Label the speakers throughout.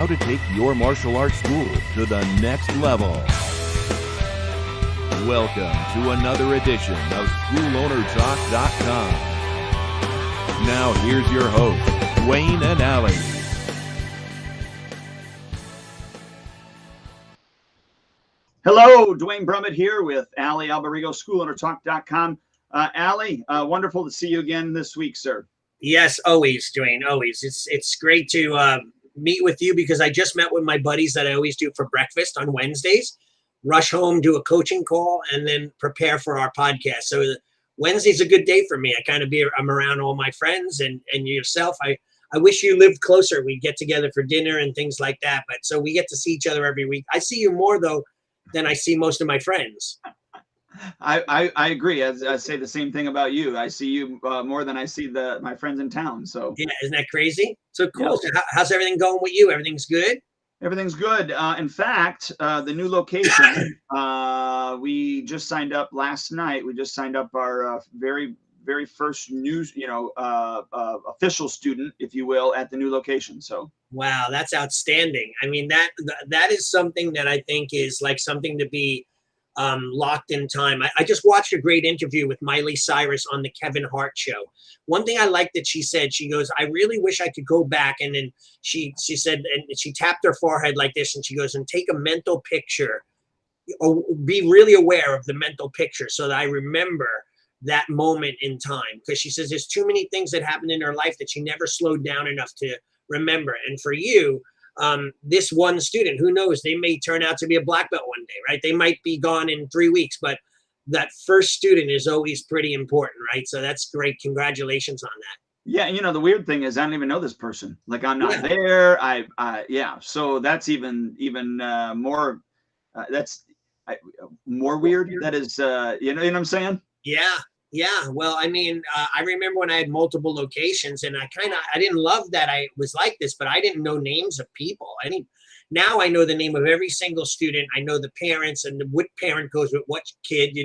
Speaker 1: how to take your martial arts school to the next level. Welcome to another edition of SchoolOwnerTalk.com. Now here's your host, Dwayne and Allie.
Speaker 2: Hello, Dwayne Brummett here with Allie Alberigo, SchoolOwnerTalk.com. Allie, wonderful to see you again this week, sir.
Speaker 3: Yes, always, Dwayne, always. It's great to meet with you because I just met with my buddies that I always do for breakfast on Wednesdays, rush home, do a coaching call, and then prepare for our podcast. So Wednesday's a good day for me. I'm around all my friends and yourself. I wish you lived closer. We get together for dinner and things like that. But so we get to see each other every week. I see you more, though, than I see most of my friends.
Speaker 2: I agree. I say the same thing about you. I see you more than I see my friends in town. So
Speaker 3: yeah, isn't that crazy? So cool.
Speaker 2: Yep.
Speaker 3: So how's everything going with you? Everything's good?
Speaker 2: Everything's good. In fact, the new location, we just signed up last night. We just signed up our very first new, official student, if you will, at the new location. So
Speaker 3: wow, that's outstanding. I mean, that is something that I think is like something to be locked in time. I just watched a great interview with Miley Cyrus on the Kevin Hart show. One thing I liked that she said, she goes, I really wish I could go back. And then she said, and she tapped her forehead like this, and she goes, and take a mental picture, or be really aware of the mental picture so that I remember that moment in time. Because she says there's too many things that happened in her life that she never slowed down enough to remember. And for you, this one student, who knows, they may turn out to be a black belt one day, right? They might be gone in 3 weeks, but that first student is always pretty important, right? So that's great. Congratulations on that.
Speaker 2: yeah, the weird thing is I don't even know this person. Like I'm not there. So that's even more. That's more weird. That is, you know what I'm saying?
Speaker 3: Yeah. Well, I mean, I remember when I had multiple locations, and I didn't love that I was like this, but I didn't know names of people. Now I know the name of every single student. I know the parents and what parent goes with what kid,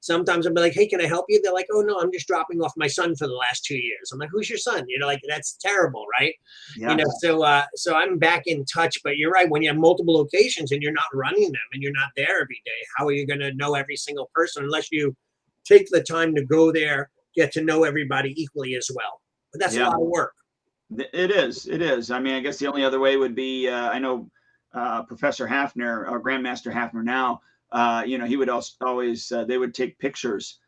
Speaker 3: Sometimes I'll be like, hey, can I help you? They're like, oh, no, I'm just dropping off my son for the last 2 years. I'm like, who's your son? Like, that's terrible, right?
Speaker 2: Yeah.
Speaker 3: So I'm back in touch. But you're right. When you have multiple locations and you're not running them and you're not there every day, how are you going to know every single person unless you take the time to go there, get to know everybody equally as well? But that's a lot of work.
Speaker 2: It is. I mean, I guess the only other way would be, I know Professor Hafner, or Grandmaster Hafner now, he would always, they would take pictures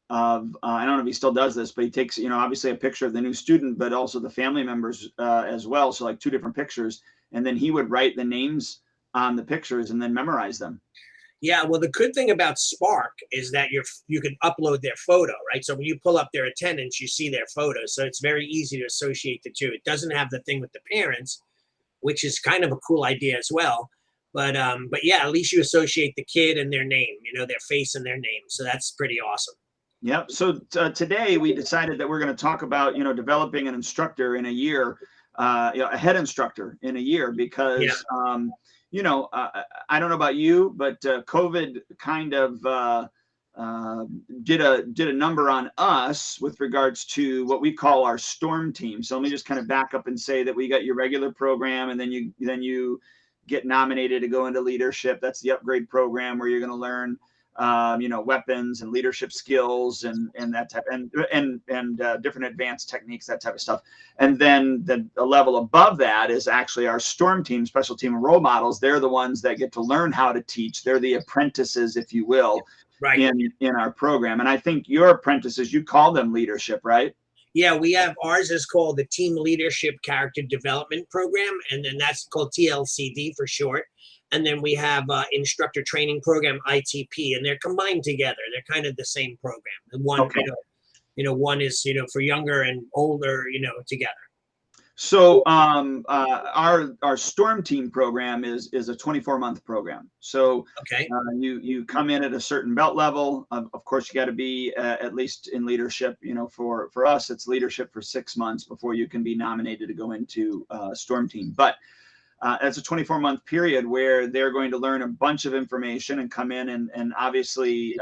Speaker 2: of, I don't know if he still does this, but he takes, obviously a picture of the new student, but also the family members as well. So like 2 different pictures. And then he would write the names on the pictures and then memorize them.
Speaker 3: Yeah, well, the good thing about Spark is that you can upload their photo, right? So when you pull up their attendance, you see their photo. So it's very easy to associate the two. It doesn't have the thing with the parents, which is kind of a cool idea as well. But yeah, at least you associate the kid and their name, their face and their name. So that's pretty awesome.
Speaker 2: Yep. So today we decided that we're going to talk about, developing an instructor in a year, a head instructor in a year, because I don't know about you, but COVID kind of did a number on us with regards to what we call our storm team. So let me just kind of back up and say that we got your regular program, and then you get nominated to go into leadership. That's the upgrade program where you're going to learn weapons and leadership skills and that type, and different advanced techniques, that type of stuff. And then the level above that is actually our storm team, special team role models. They're the ones that get to learn how to teach. They're the apprentices, if you will,
Speaker 3: right,
Speaker 2: in our program. And I think your apprentices, you call them leadership, right?
Speaker 3: Yeah, ours is called the Team Leadership Character Development Program, and then that's called TLCD for short. And then we have Instructor Training Program, ITP, and they're combined together. They're kind of the same program. And one, one is, for younger and older, together.
Speaker 2: So our storm team program is a 24-month program. So
Speaker 3: okay,
Speaker 2: you come in at a certain belt level. Of course, you got to be at least in leadership. For us, it's leadership for 6 months before you can be nominated to go into storm team. But it's a 24-month period where they're going to learn a bunch of information and come in and obviously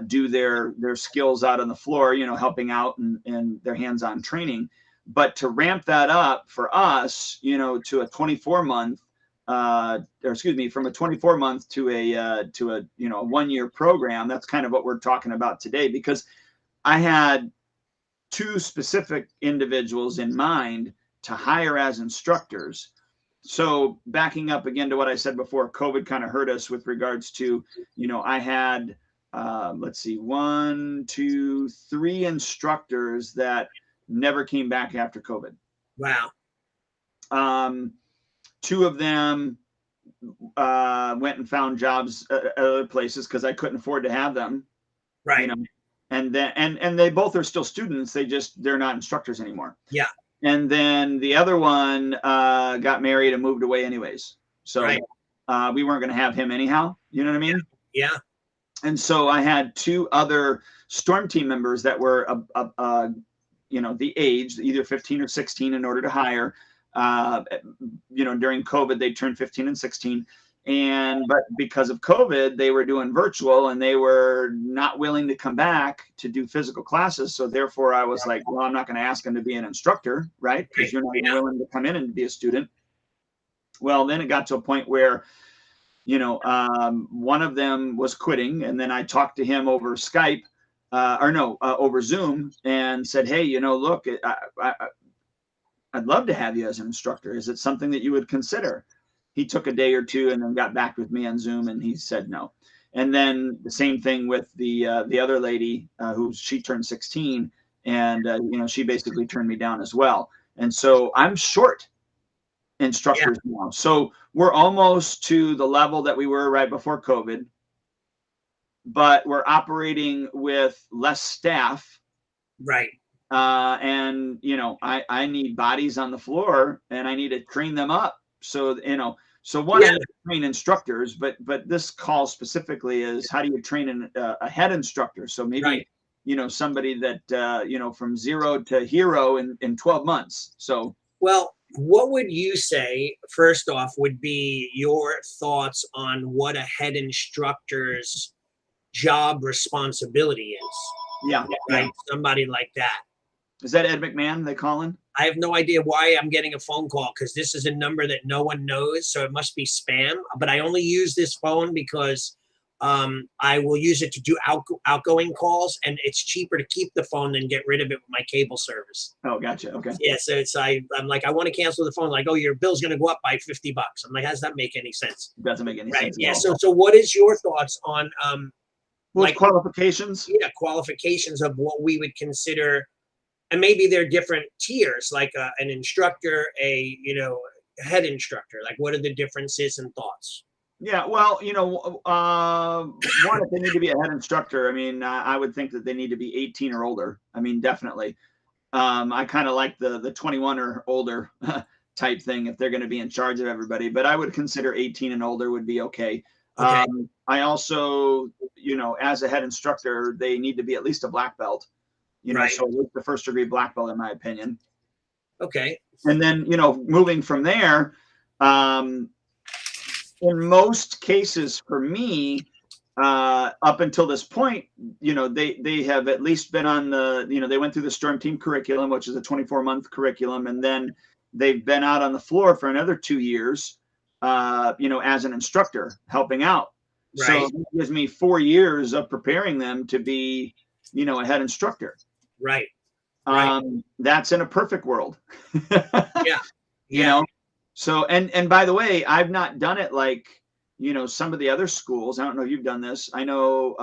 Speaker 2: do their skills out on the floor, helping out and their hands-on training. But to ramp that up for us, you know, to a 24-month, or excuse me, from a 24-month to a you know, a 1-year program, that's kind of what we're talking about today, because I had 2 specific individuals in mind to hire as instructors. So backing up again to what I said before, COVID kind of hurt us with regards to, you know, I had, let's see, 1, 2, 3 instructors that never came back after COVID.
Speaker 3: Wow.
Speaker 2: 2 of them went and found jobs at other places because I couldn't afford to have them.
Speaker 3: Right.
Speaker 2: You know, and then and they both are still students. They're not instructors anymore.
Speaker 3: Yeah.
Speaker 2: And then the other one got married and moved away anyways. So
Speaker 3: Right.
Speaker 2: We weren't going to have him anyhow. You know what I mean?
Speaker 3: Yeah.
Speaker 2: And so I had 2 other storm team members that were, you know, the age, either 15 or 16, in order to hire. You know, during COVID, they turned 15 and 16. But because of COVID, they were doing virtual and they were not willing to come back to do physical classes. So therefore I was like, well, I'm not going to ask them to be an instructor, right? Because you're not willing to come in and be a student. Well, then it got to a point where, you know, one of them was quitting, and then I talked to him over Skype, over Zoom, and said, hey, you know, look, I'd love to have you as an instructor. Is it something that you would consider? He took a day or 2 and then got back with me on Zoom, and he said no. And then the same thing with the other lady she turned 16, and you know, she basically turned me down as well. And so I'm short instructors now. So we're almost to the level that we were right before COVID, but we're operating with less staff.
Speaker 3: Right.
Speaker 2: And you know, I need bodies on the floor, and I need to train them up. So, you know, so one is train instructors, but this call specifically is how do you train a head instructor? So maybe, you know, somebody that, you know, from 0 to hero in 12 months. So,
Speaker 3: well, what would you say, first off, would be your thoughts on what a head instructor's job responsibility is?
Speaker 2: Yeah.
Speaker 3: Right.
Speaker 2: Yeah.
Speaker 3: Somebody like that.
Speaker 2: Is that Ed McMahon they calling?
Speaker 3: I have no idea why I'm getting a phone call, because this is a number that no one knows. So it must be spam. But I only use this phone because I will use it to do outgoing calls, and it's cheaper to keep the phone than get rid of it with my cable service.
Speaker 2: Oh, gotcha. Okay.
Speaker 3: Yeah. So I'm like, I want to cancel the phone. Like, oh, your bill's going to go up by $50. I'm like, how does that make any sense?
Speaker 2: It doesn't make any
Speaker 3: Right.
Speaker 2: sense.
Speaker 3: Yeah. So what is your thoughts on
Speaker 2: like qualifications?
Speaker 3: Yeah, qualifications of what we would consider. And maybe they're different tiers, like an instructor, you know, head instructor. Like, what are the differences and thoughts?
Speaker 2: Yeah, well, you know, one, if they need to be a head instructor, I mean, I would think that they need to be 18 or older. I mean, definitely. I kind of like the 21 or older type thing if they're going to be in charge of everybody. But I would consider 18 and older would be okay.
Speaker 3: Okay.
Speaker 2: I also, you know, as a head instructor, they need to be at least a black belt. You know, so the 1st degree black belt, in my opinion.
Speaker 3: Okay.
Speaker 2: And then, you know, moving from there, in most cases for me, up until this point, you know, they have at least been on you know, they went through the storm team curriculum, which is a 24-month curriculum. And then they've been out on the floor for another 2 years, you know, as an instructor helping out. Right. So it gives me 4 years of preparing them to be, you know, a head instructor.
Speaker 3: Right.
Speaker 2: That's in a perfect world.
Speaker 3: Yeah.
Speaker 2: You know, so, and by the way, I've not done it like, you know, some of the other schools. I don't know if you've done this. I know,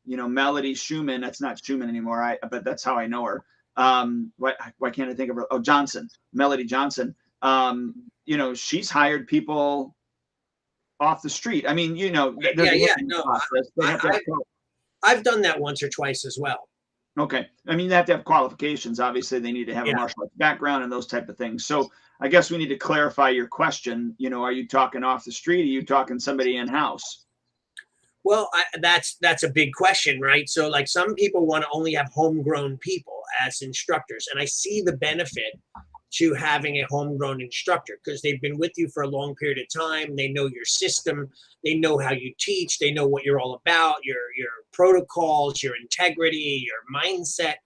Speaker 2: you know, Melody Schumann, that's not Schumann anymore. But that's how I know her. Why can't I think of her? Oh, Johnson, Melody Johnson. You know, she's hired people off the street. I mean, you know,
Speaker 3: no, I've done that once or twice as well.
Speaker 2: Okay. I mean, they have to have qualifications. Obviously, they need to have a martial arts background and those type of things. So I guess we need to clarify your question. You know, are you talking off the street? Are you talking somebody in-house?
Speaker 3: Well, that's a big question, right? So like some people want to only have homegrown people as instructors. And I see the benefit to having a homegrown instructor because they've been with you for a long period of time. They know your system. They know how you teach. They know what you're all about, your protocols, your integrity, your mindset.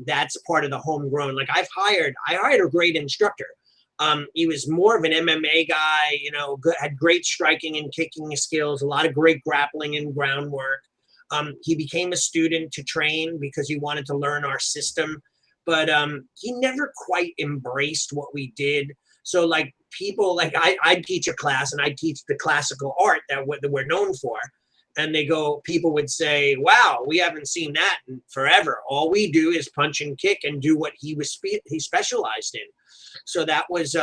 Speaker 3: That's part of the homegrown. Like I hired a great instructor. He was more of an MMA guy, had great striking and kicking skills, a lot of great grappling and groundwork. He became a student to train because he wanted to learn our system, but he never quite embraced what we did. So like people, like I'd teach a class and I'd teach the classical art that we're known for. And people would say, wow, we haven't seen that in forever. All we do is punch and kick and do what he specialized in. So that was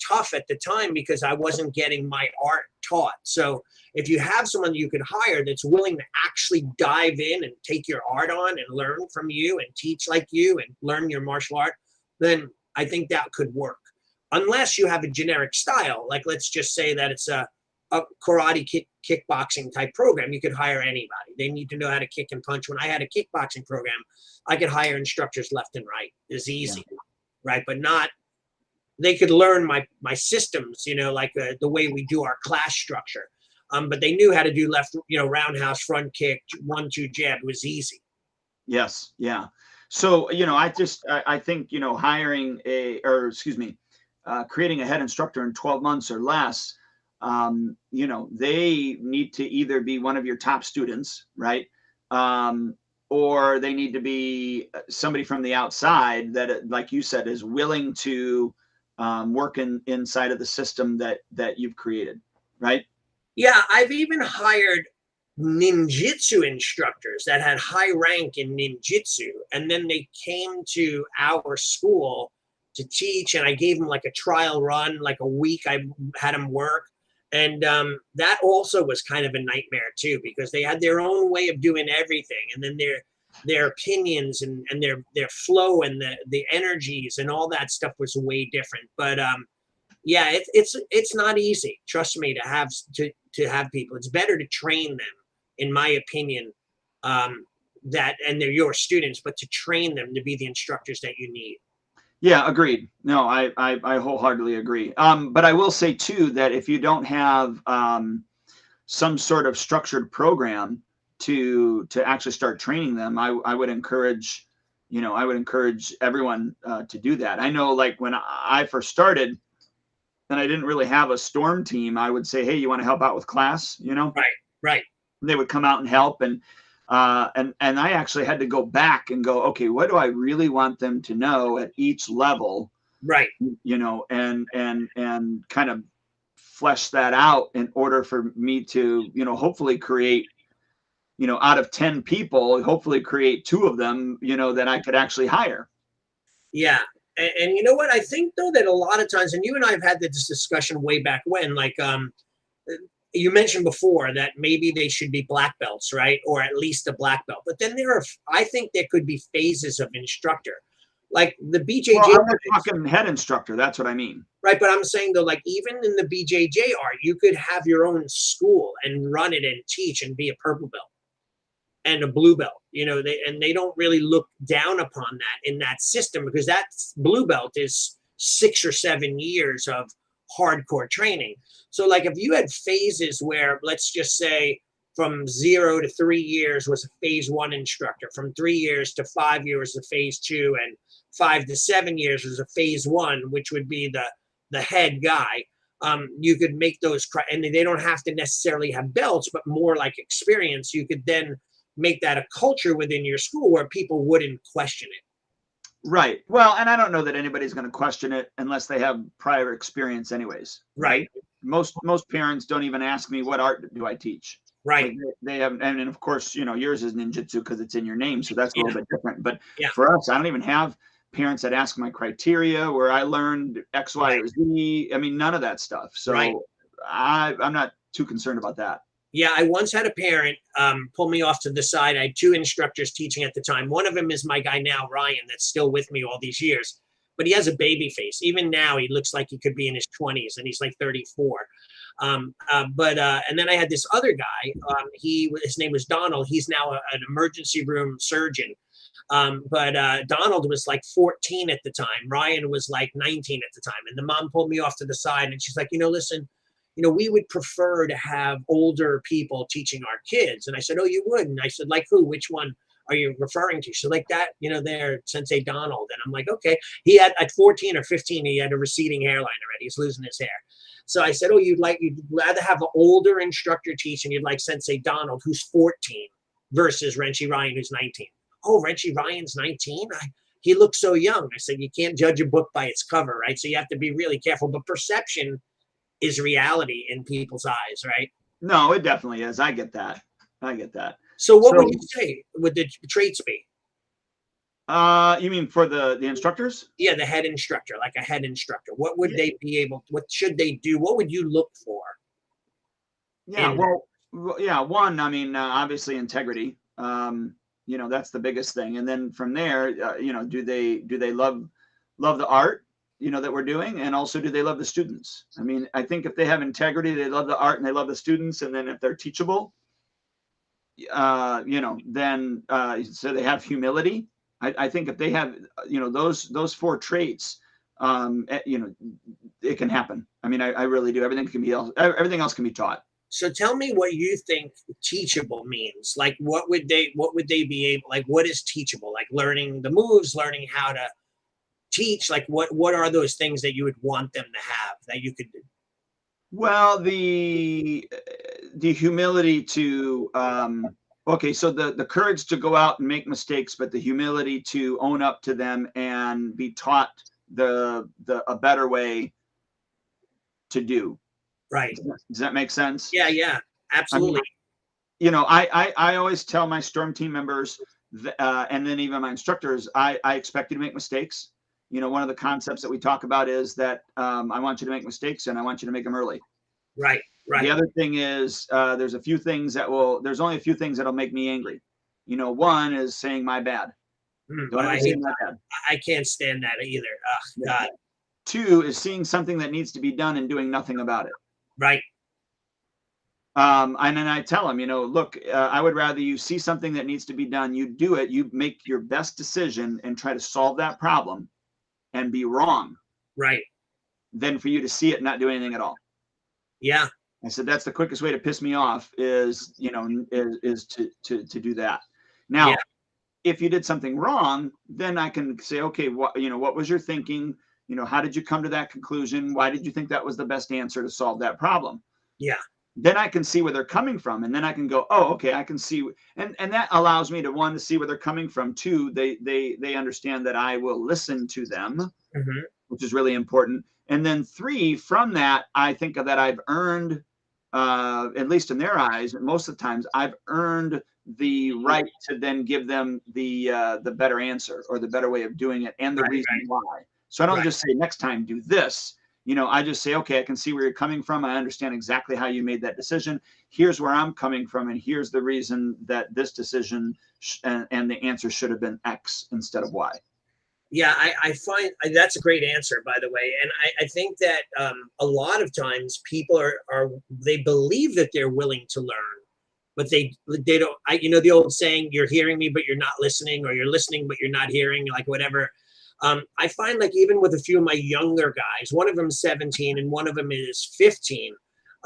Speaker 3: tough at the time because I wasn't getting my art taught. So if you have someone you could hire that's willing to actually dive in and take your art on and learn from you and teach like you and learn your martial art, then I think that could work. Unless you have a generic style, like let's just say that it's a karate kickboxing type program, you could hire anybody. They need to know how to kick and punch. When I had a kickboxing program, I could hire instructors left and right. It's easy, right? But not, they could learn my systems, like the way we do our class structure. But they knew how to do left, roundhouse, front kick, 1-2 jab. It was easy.
Speaker 2: Yes. Yeah. So, I think, hiring creating a head instructor in 12 months or less, they need to either be one of your top students, right? Or they need to be somebody from the outside that, like you said, is willing to work inside of the system that you've created, right?
Speaker 3: Yeah, I've even hired ninjutsu instructors that had high rank in ninjutsu, and then they came to our school to teach, and I gave them like a trial run, like a week. I had them work. And that also was kind of a nightmare too, because they had their own way of doing everything. And then their opinions and their flow and the energies and all that stuff was way different. But yeah, it's not easy. Trust me, to have people. It's better to train them, in my opinion, and they're your students, but to train them to be the instructors that you need.
Speaker 2: Yeah, agreed. No, I wholeheartedly agree. But I will say too that if you don't have some sort of structured program to actually start training them, I would encourage, everyone to do that. I know, like when I first started, and I didn't really have a storm team, I would say, hey, you want to help out with class?
Speaker 3: Right.
Speaker 2: And they would come out and help, and I actually had to go back and go, okay, what do I really want them to know at each level?
Speaker 3: Right.
Speaker 2: And kind of flesh that out in order for me to, hopefully create, out of 10 people, hopefully create 2 of them, that I could actually hire.
Speaker 3: Yeah. And you know what? I think though that a lot of times, and you and I have had this discussion way back when, like, you mentioned before that maybe they should be black belts, right? Or at least a black belt. But then I think there could be phases of instructor. Like the BJJ.
Speaker 2: Well, I'm talking head instructor. That's what I mean.
Speaker 3: Right. But I'm saying though, like even in the BJJ art, you could have your own school and run it and teach and be a purple belt and a blue belt, they don't really look down upon that in that system, because that blue belt is 6 or 7 years of hardcore training. So like if you had phases where, let's just say from 0 to 3 years was a phase 1 instructor, from 3 years to 5 years was a phase 2, and 5 to 7 years was a phase 1, which would be the head guy. You could make those, and they don't have to necessarily have belts, but more like experience. You could then make that a culture within your school where people wouldn't question it.
Speaker 2: Right. Well, and I don't know that anybody's going to question it unless they have prior experience anyways.
Speaker 3: Right.
Speaker 2: Most parents don't even ask me, what art do I teach?
Speaker 3: Right.
Speaker 2: Like they have, and of course, yours is ninjutsu because it's in your name. So that's a little bit different. But
Speaker 3: yeah,
Speaker 2: for us, I don't even have parents that ask my criteria, where I learned X, Y, or Z. I mean, none of that stuff. So I'm not too concerned about that.
Speaker 3: Yeah, I once had a parent pull me off to the side. I had 2 instructors teaching at the time. One of them is my guy now, Ryan, that's still with me all these years. But he has a baby face. Even now, he looks like he could be in his 20s, and he's like 34. And then I had this other guy. His name was Donald. He's now an emergency room surgeon. But Donald was like 14 at the time. Ryan was like 19 at the time. And the mom pulled me off to the side, and she's like, listen, we would prefer to have older people teaching our kids. And I said, oh, you would? And I said, like who? Which one? are you referring to? So like that, there, Sensei Donald. And I'm like, okay. He had at 14 or 15, he had a receding hairline already. He's losing his hair. So I said, oh, you'd rather have an older instructor teach, and you'd like Sensei Donald, who's 14, versus Renshi Ryan, who's 19. Oh, Renshi Ryan's 19? He looks so young. I said, you can't judge a book by its cover, right? So you have to be really careful. But perception is reality in people's eyes, right?
Speaker 2: No, it definitely is. I get that.
Speaker 3: So what would you say would the traits be?
Speaker 2: You mean for the instructors?
Speaker 3: Yeah, the head instructor, like a head instructor. What would they be able? What should they do? What would you look for?
Speaker 2: Yeah, one, I mean, obviously integrity. That's the biggest thing. And then from there, do they love the art, that we're doing, and also do they love the students? I mean, I think if they have integrity, they love the art and they love the students, and then if they're teachable, then so they have humility. I think if they have, those 4 traits, it can happen. I mean, I really do. Everything else can be taught.
Speaker 3: So tell me what you think teachable means. Like, what would they be able, like, what is teachable? Like learning the moves, learning how to teach, like what are those things that you would want them to have that you could do?
Speaker 2: Well, the humility to, okay, so the courage to go out and make mistakes, but the humility to own up to them and be taught a better way to do.
Speaker 3: Right.
Speaker 2: Does that make sense?
Speaker 3: Yeah, absolutely.
Speaker 2: I mean, I always tell my storm team members, and then even my instructors, I expect you to make mistakes. One of the concepts that we talk about is that I want you to make mistakes, and I want you to make them early.
Speaker 3: Right.
Speaker 2: The other thing is there's only a few things that'll make me angry. One is saying my bad.
Speaker 3: I can't stand that either. Oh, God.
Speaker 2: 2 is seeing something that needs to be done and doing nothing about it.
Speaker 3: Right.
Speaker 2: And then I tell them, look, I would rather you see something that needs to be done, you do it, you make your best decision and try to solve that problem and be wrong.
Speaker 3: Right.
Speaker 2: Than for you to see it and not do anything at all.
Speaker 3: Yeah.
Speaker 2: I said, that's the quickest way to piss me off is to do that. Now, if you did something wrong, then I can say, okay, what was your thinking? How did you come to that conclusion? Why did you think that was the best answer to solve that problem?
Speaker 3: Yeah.
Speaker 2: Then I can see where they're coming from. And then I can go, oh, okay, I can see. And that allows me to, 1, to see where they're coming from. 2, they understand that I will listen to them, which is really important. And then 3, from that, I think that I've earned, at least in their eyes, most of the times, I've earned the right to then give them the better answer or the better way of doing it and the reason why. So I don't just say next time do this. I just say, okay, I can see where you're coming from. I understand exactly how you made that decision. Here's where I'm coming from, and here's the reason that this decision and the answer should have been X instead of Y.
Speaker 3: Yeah, I find that's a great answer, by the way. And I think that a lot of times people they believe that they're willing to learn, but they don't. The old saying, "You're hearing me, but you're not listening," or "You're listening, but you're not hearing," like whatever. I find like even with a few of my younger guys, one of them is 17 and one of them is 15.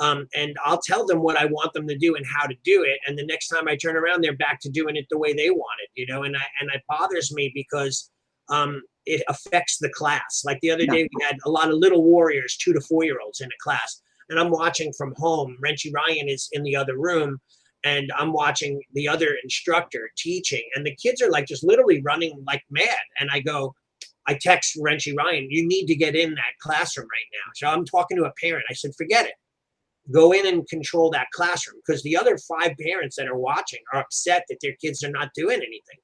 Speaker 3: And I'll tell them what I want them to do and how to do it. And the next time I turn around, they're back to doing it the way they want it, and it bothers me because it affects the class. Like the other day, we had a lot of little warriors, 2 to 4-year-olds in a class, and I'm watching from home. Renshi Ryan is in the other room, and I'm watching the other instructor teaching, and the kids are like just literally running like mad. And I text Renshi Ryan, you need to get in that classroom right now. So I'm talking to a parent. I said, forget it. Go in and control that classroom, because the other 5 parents that are watching are upset that their kids are not doing anything.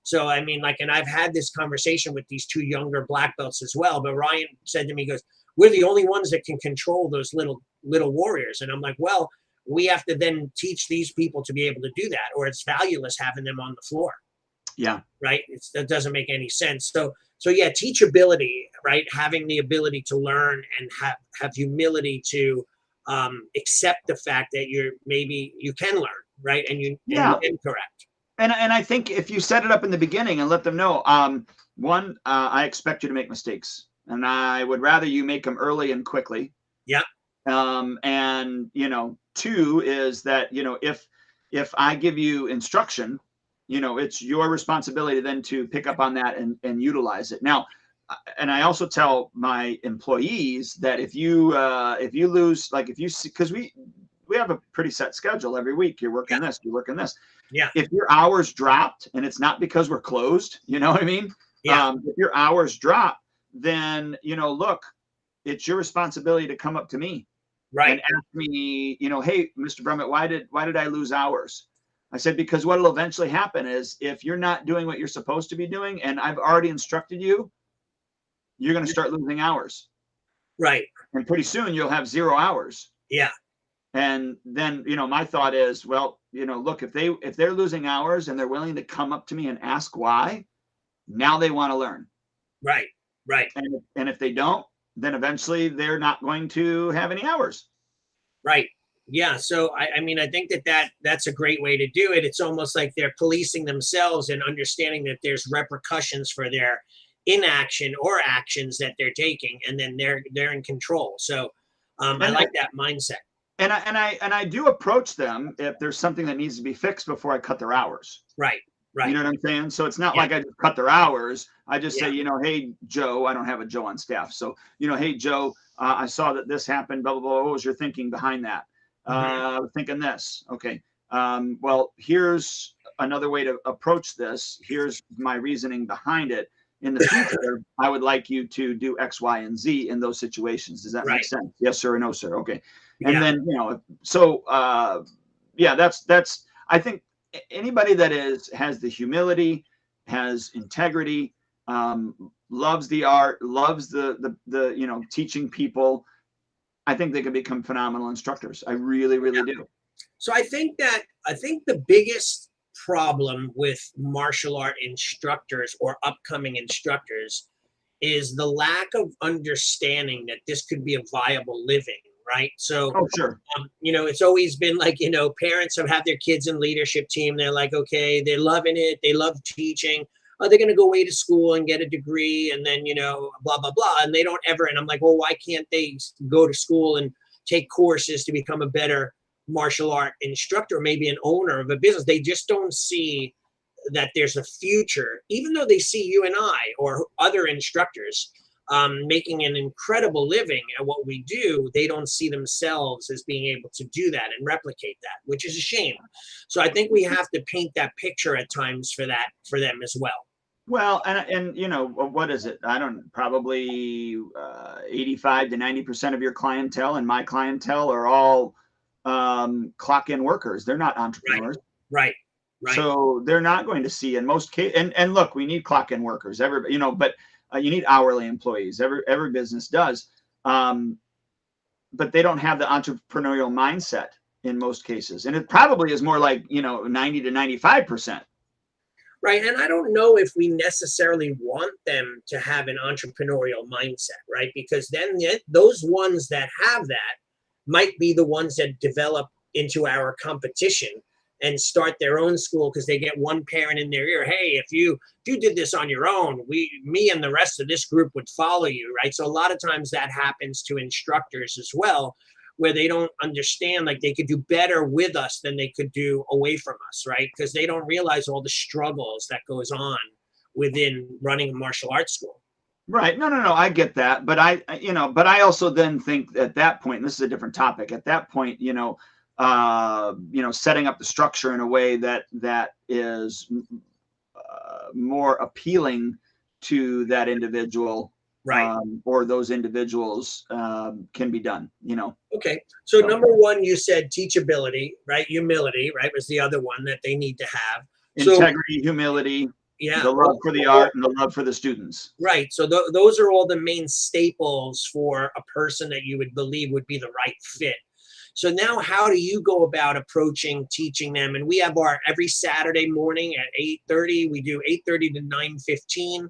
Speaker 3: So, I mean, and I've had this conversation with these 2 younger black belts as well. But Ryan said to me, he goes, we're the only ones that can control those little warriors. And I'm like, well, we have to then teach these people to be able to do that, or it's valueless having them on the floor.
Speaker 2: Yeah.
Speaker 3: Right. That doesn't make any sense. So yeah, teachability, right? Having the ability to learn and have humility to accept the fact that you can learn, right? And you can correct.
Speaker 2: And I think if you set it up in the beginning and let them know, 1, I expect you to make mistakes, and I would rather you make them early and quickly.
Speaker 3: Yeah.
Speaker 2: And 2 is that if I give you instruction, it's your responsibility then to pick up on that and utilize it. Now, and I also tell my employees that if you lose, like if you see, because we have a pretty set schedule every week. You're working this, you're working this.
Speaker 3: Yeah.
Speaker 2: If your hours dropped, and it's not because we're closed, you know what I mean?
Speaker 3: Yeah.
Speaker 2: If your hours drop, then look, it's your responsibility to come up to me,
Speaker 3: right,
Speaker 2: and ask me, hey, Mr. Brummett, why did I lose hours? I said, because what will eventually happen is if you're not doing what you're supposed to be doing, and I've already instructed you, you're going to start losing hours.
Speaker 3: Right.
Speaker 2: And pretty soon you'll have 0 hours.
Speaker 3: Yeah.
Speaker 2: And then, my thought is, well, look, if they're losing hours and they're willing to come up to me and ask why, now they want to learn.
Speaker 3: Right. Right.
Speaker 2: And if they don't, then eventually they're not going to have any hours.
Speaker 3: Right. Yeah. So, I mean, I think that's a great way to do it. It's almost like they're policing themselves and understanding that there's repercussions for their inaction or actions that they're taking, and then they're in control. So I like that mindset.
Speaker 2: And I do approach them if there's something that needs to be fixed before I cut their hours.
Speaker 3: Right. Right.
Speaker 2: You know what I'm saying? So it's not like I just cut their hours. I just say, hey, Joe, I don't have a Joe on staff. So, hey, Joe, I saw that this happened, blah, blah, blah. What was your thinking behind that? I was thinking this. Okay. Well, here's another way to approach this. Here's my reasoning behind it. In the future, I would like you to do X, Y, and Z in those situations. Does that make sense? Yes, sir, or no, sir. Okay. And then, so that's, I think anybody that has the humility, has integrity, loves the art, loves the teaching people, I think they can become phenomenal instructors. I really, really do.
Speaker 3: So I think the biggest problem with martial art instructors or upcoming instructors is the lack of understanding that this could be a viable living, right? So,
Speaker 2: sure.
Speaker 3: It's always been like, parents have had their kids in leadership team. They're like, okay, they're loving it. They love teaching. Oh, they're going to go away to school and get a degree and then, blah, blah, blah. And they don't ever. And I'm like, well, why can't they go to school and take courses to become a better martial art instructor, maybe an owner of a business? They just don't see that there's a future, even though they see you and I or other instructors making an incredible living at what we do. They don't see themselves as being able to do that and replicate that, which is a shame. So I think we have to paint that picture at times for them as well.
Speaker 2: Well, and what is it? I don't, probably 85 to 90% of your clientele and my clientele are all clock-in workers. They're not entrepreneurs.
Speaker 3: Right.
Speaker 2: So they're not going to see in most cases. And look, we need clock-in workers. Everybody, but you need hourly employees. Every business does. But they don't have the entrepreneurial mindset in most cases. And it probably is more like 90 to 95%.
Speaker 3: Right. And I don't know if we necessarily want them to have an entrepreneurial mindset, right? Because then those ones that have that might be the ones that develop into our competition and start their own school because they get one parent in their ear. Hey, if you did this on your own, me and the rest of this group would follow you, right? So a lot of times that happens to instructors as well, where they don't understand, like they could do better with us than they could do away from us, right? Because they don't realize all the struggles that goes on within running a martial arts school.
Speaker 2: Right. No, I get that. But I also then think at that point, and this is a different topic, at that point, setting up the structure in a way that is more appealing to that individual,
Speaker 3: right,
Speaker 2: or those individuals, can be done.
Speaker 3: Okay. So number one, you said teachability, right? Humility, right, was the other one that they need to have.
Speaker 2: Integrity, humility.
Speaker 3: Yeah,
Speaker 2: the love for the art and the love for the students.
Speaker 3: Right. So those are all the main staples for a person that you would believe would be the right fit. So now how do you go about approaching teaching them? And we have our every Saturday morning at 8:30. We do 8:30 to 9:15.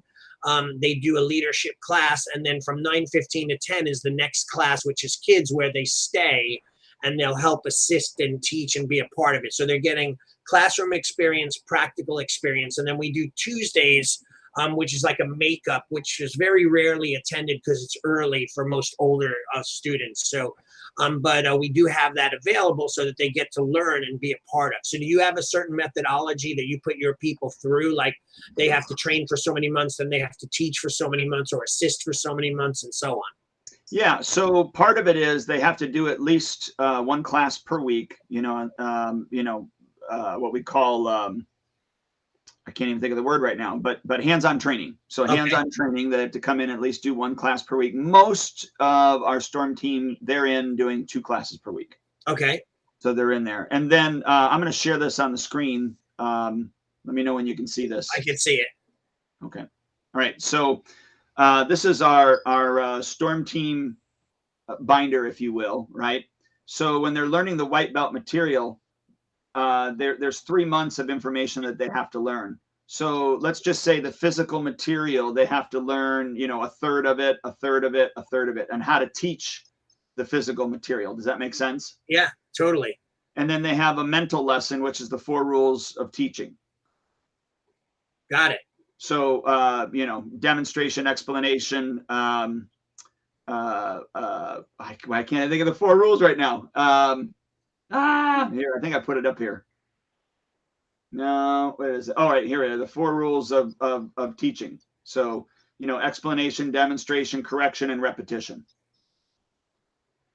Speaker 3: They do a leadership class. And then from 9:15 to 10 is the next class, which is kids, where they stay and they'll help assist and teach and be a part of it. So they're getting classroom experience, practical experience. And then we do Tuesdays which is like a makeup, which is very rarely attended because it's early for most older students. So, but we do have that available so that they get to learn and be a part of. So do you have a certain methodology that you put your people through? Like they have to train for so many months, then they have to teach for so many months or assist for so many months and so on?
Speaker 2: Yeah, so part of it is they have to do at least one class per week, what we call, I can't even think of the word right now, but hands-on training. So hands-on training, they have to come in at least do one class per week. Most of our storm team, they're in doing 2 classes per week.
Speaker 3: Okay.
Speaker 2: So they're in there. And then I'm going to share this on the screen. Let me know when you can see this.
Speaker 3: I can see it.
Speaker 2: Okay. All right. So this is our storm team binder, if you will, right? So when they're learning the white belt material, there's 3 months of information that they have to learn. So let's just say the physical material, they have to learn, a third of it, a third of it, a third of it, and how to teach the physical material. Does that make sense?
Speaker 3: Yeah, totally.
Speaker 2: And then they have a mental lesson, which is the 4 rules of teaching.
Speaker 3: Got it.
Speaker 2: So, demonstration, explanation. Why can't I think of the 4 rules right now? Here, I think I put it up here. No, where is it? All right, here it is. The 4 rules of teaching. So, explanation, demonstration, correction, and repetition.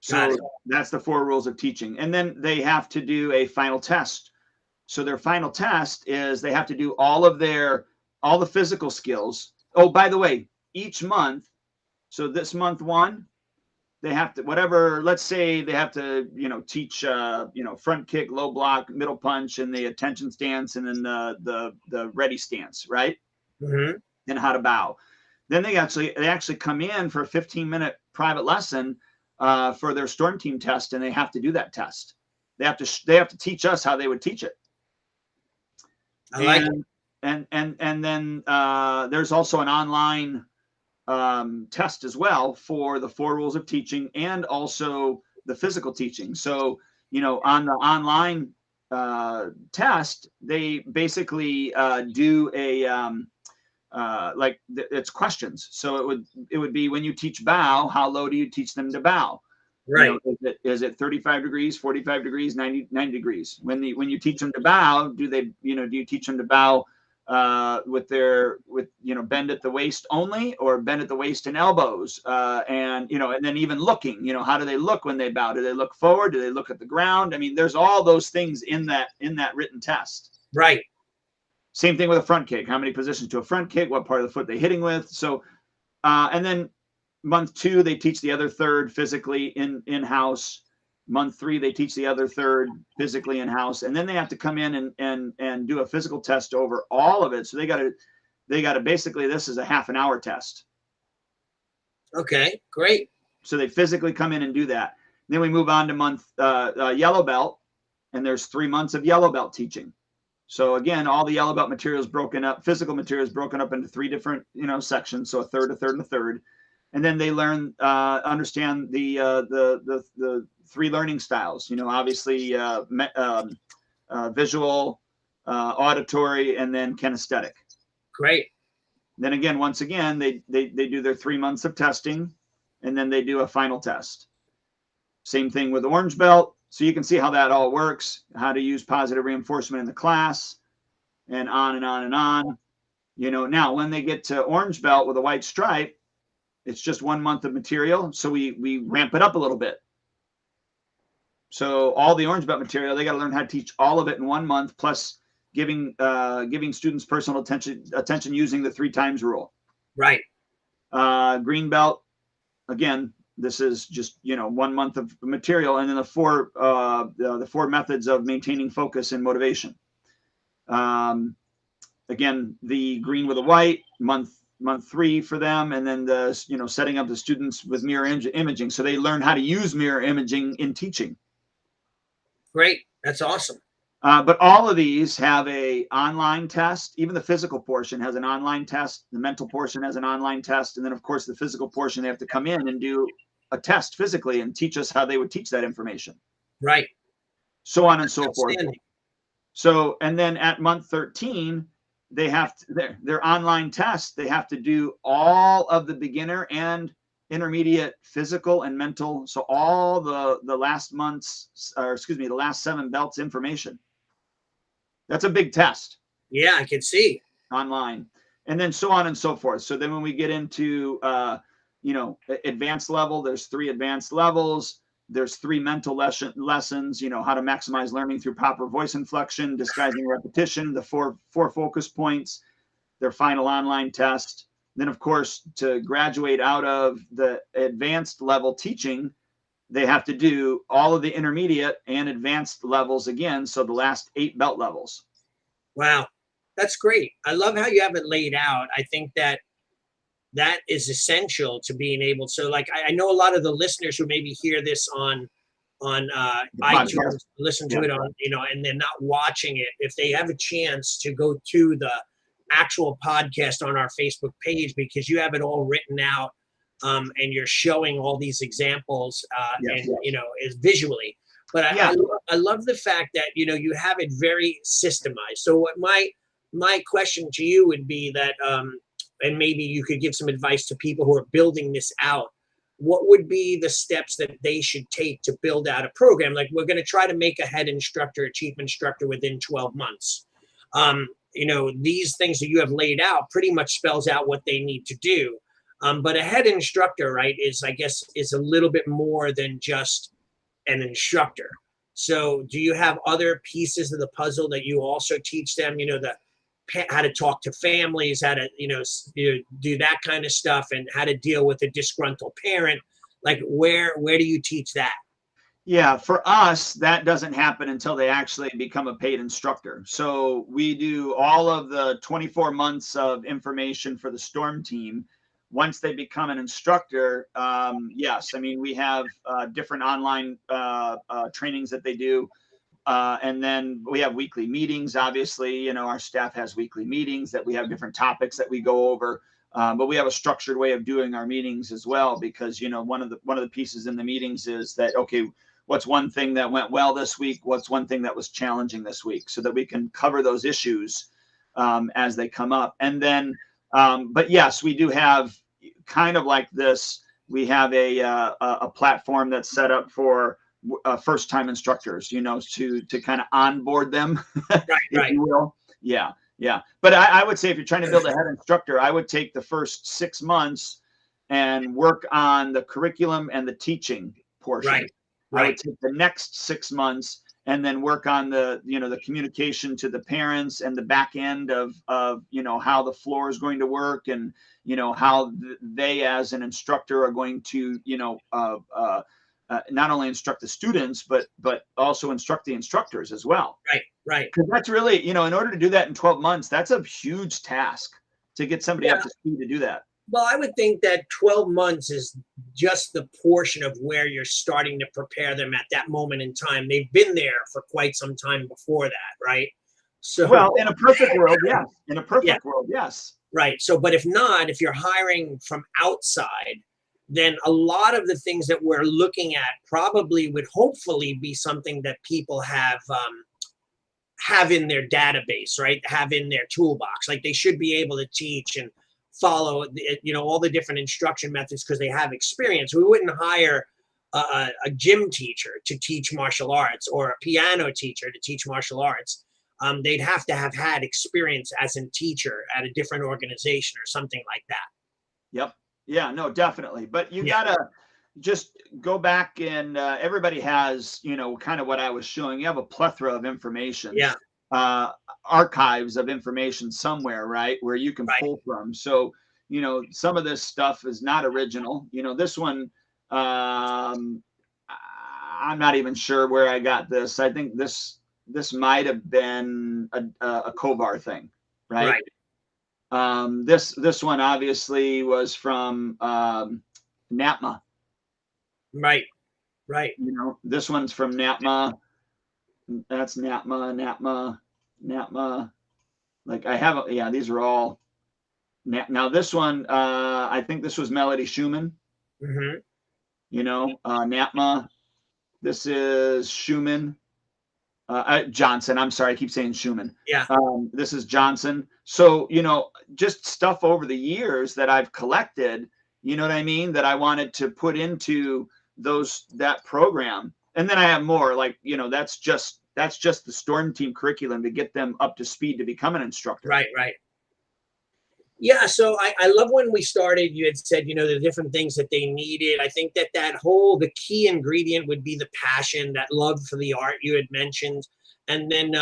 Speaker 2: So that's the 4 rules of teaching. And then they have to do a final test. So their final test is they have to do all the physical skills. Oh, by the way, each month, so this month 1, they have to, whatever, let's say they have to, teach, front kick, low block, middle punch, and the attention stance, and then the ready stance, right?
Speaker 3: Mm-hmm.
Speaker 2: And how to bow. Then they actually come in for a 15-minute private lesson for their storm team test, and they have to do that test. They have to teach us how they would teach it.
Speaker 3: I like it.
Speaker 2: And then there's also an online test as well for the 4 rules of teaching and also the physical teaching. So, on the online test, they basically do a it's questions. So it would be, when you teach bow, how low do you teach them to bow?
Speaker 3: Right.
Speaker 2: Is it 35 degrees, 45 degrees, 90 degrees? When you teach them to bow, do you teach them to bow with bend at the waist only, or bend at the waist and elbows, and then even looking, how do they look when they bow? Do they look forward? Do they look at the ground? I mean, there's all those things in that written test.
Speaker 3: Right.
Speaker 2: Same thing with a front kick. How many positions to a front kick? What part of the foot they hitting with? So, and then month 2, they teach the other third physically in-house. Month 3, they teach the other third physically in-house, and then they have to come in and do a physical test over all of it. So they got to basically, this is a half an hour test.
Speaker 3: Okay, great.
Speaker 2: So they physically come in and do that. Then we move on to month yellow belt, and there's 3 months of yellow belt teaching. So again, all the yellow belt materials broken up, physical materials broken up into 3 different sections. So a third, a third, and a third. And then they learn, understand the 3 learning styles. Obviously visual, auditory, and then kinesthetic.
Speaker 3: Great.
Speaker 2: Then again, once again, they do their 3 months of testing, and then they do a final test. Same thing with orange belt. So you can see how that all works, how to use positive reinforcement in the class, and on and on and on. Now when they get to orange belt with a white stripe, it's just 1 month of material. So we ramp it up a little bit. So all the orange belt material, they got to learn how to teach all of it in 1 month, plus giving students personal attention using the 3 times rule.
Speaker 3: Right.
Speaker 2: Green belt, again, this is just 1 month of material, and then the 4 methods of maintaining focus and motivation. Again, the green with a white, month 3 for them, and then the setting up the students with mirror imaging, so they learn how to use mirror imaging in teaching.
Speaker 3: Great, that's awesome.
Speaker 2: But all of these have a online test. Even the physical portion has an online test. The mental portion has an online test, and then of course the physical portion, they have to come in and do a test physically and teach us how they would teach that information.
Speaker 3: Right.
Speaker 2: So on and so forth. So, and then at month 13, they have to, their online tests, they have to do all of the beginner and intermediate physical and mental. So all the last month's, or excuse me, the last 7 belts information. That's a big test.
Speaker 3: Yeah, I can see.
Speaker 2: Online, and then so on and so forth. So then when we get into, advanced level, there's 3 advanced levels. There's 3 mental lessons, how to maximize learning through proper voice inflection, disguising repetition, the four focus points, their final online test. Then, of course, to graduate out of the advanced level teaching, they have to do all of the intermediate and advanced levels again. So the last 8 belt levels.
Speaker 3: Wow, that's great. I love how you have it laid out. I think that is essential to being able. So, like, I know a lot of the listeners who maybe hear this on iTunes, listen to it on, and they're not watching it. If they have a chance to go to the actual podcast on our Facebook page, because you have it all written out, and you're showing all these examples, is visually. But I love the fact that you have it very systemized. So what my question to you would be that, and maybe you could give some advice to people who are building this out. What would be the steps that they should take to build out a program? Like, we're going to try to make a head instructor, a chief instructor within 12 months. These things that you have laid out pretty much spells out what they need to do. But a head instructor, right, is a little bit more than just an instructor. So do you have other pieces of the puzzle that you also teach them, how to talk to families, how to, do that kind of stuff, and how to deal with a disgruntled parent? Like, where do you teach that?
Speaker 2: Yeah, for us, that doesn't happen until they actually become a paid instructor. So we do all of the 24 months of information for the Storm team. Once they become an instructor, yes, I mean, we have different online trainings that they do. And then we have weekly meetings. Obviously, our staff has weekly meetings that we have different topics that we go over. But we have a structured way of doing our meetings as well, because, one of the pieces in the meetings is that, okay, what's one thing that went well this week? What's one thing that was challenging this week? So that we can cover those issues as they come up. And then, but yes, we do have kind of like this. We have a platform that's set up for first-time instructors, to kind of onboard them, if you will. Yeah. But I would say, if you're trying to build a head instructor, I would take the first 6 months and work on the curriculum and the teaching portion.
Speaker 3: Right.
Speaker 2: I would take the next 6 months and then work on the communication to the parents and the back end of how the floor is going to work, and how they as an instructor are going to not only instruct the students, but also instruct the instructors as well.
Speaker 3: Right.
Speaker 2: Because that's really, in order to do that in 12 months, that's a huge task to get somebody up to speed to do that.
Speaker 3: Well, I would think that 12 months is just the portion of where you're starting to prepare them at that moment in time. They've been there for quite some time before that, right? So,
Speaker 2: well, in a perfect world, yes. In a perfect world, yes.
Speaker 3: Right. So, but if not, if you're hiring from outside, then a lot of the things that we're looking at probably would hopefully be something that people have in their database, right? Have in their toolbox. Like, they should be able to teach and follow, all the different instruction methods because they have experience. We wouldn't hire a gym teacher to teach martial arts, or a piano teacher to teach martial arts. They'd have to have had experience as a teacher at a different organization or something like that.
Speaker 2: Yep. Yeah, no, definitely. But you gotta just go back, and everybody has, kind of what I was showing. You have a plethora of information.
Speaker 3: Yeah.
Speaker 2: Archives of information somewhere, right, where you can pull from. So, some of this stuff is not original. This one, I'm not even sure where I got this. I think this might have been a Kovar thing, right? This one obviously was from NAPMA.
Speaker 3: Right.
Speaker 2: This one's from NAPMA. That's NAPMA. Like, I have, these are all. Now this one, I think this was Melody Schumann.
Speaker 3: Mm-hmm.
Speaker 2: NAPMA. This is Schumann. Johnson. I'm sorry, I keep saying Schumann.
Speaker 3: Yeah.
Speaker 2: This is Johnson. So, just stuff over the years that I've collected, you know what I mean, that I wanted to put into that program. And then I have more, like, that's just the Storm Team curriculum to get them up to speed to become an instructor.
Speaker 3: Right, right. Yeah, so I love when we started, you had said, the different things that they needed. I think the key ingredient would be the passion, that love for the art you had mentioned. And then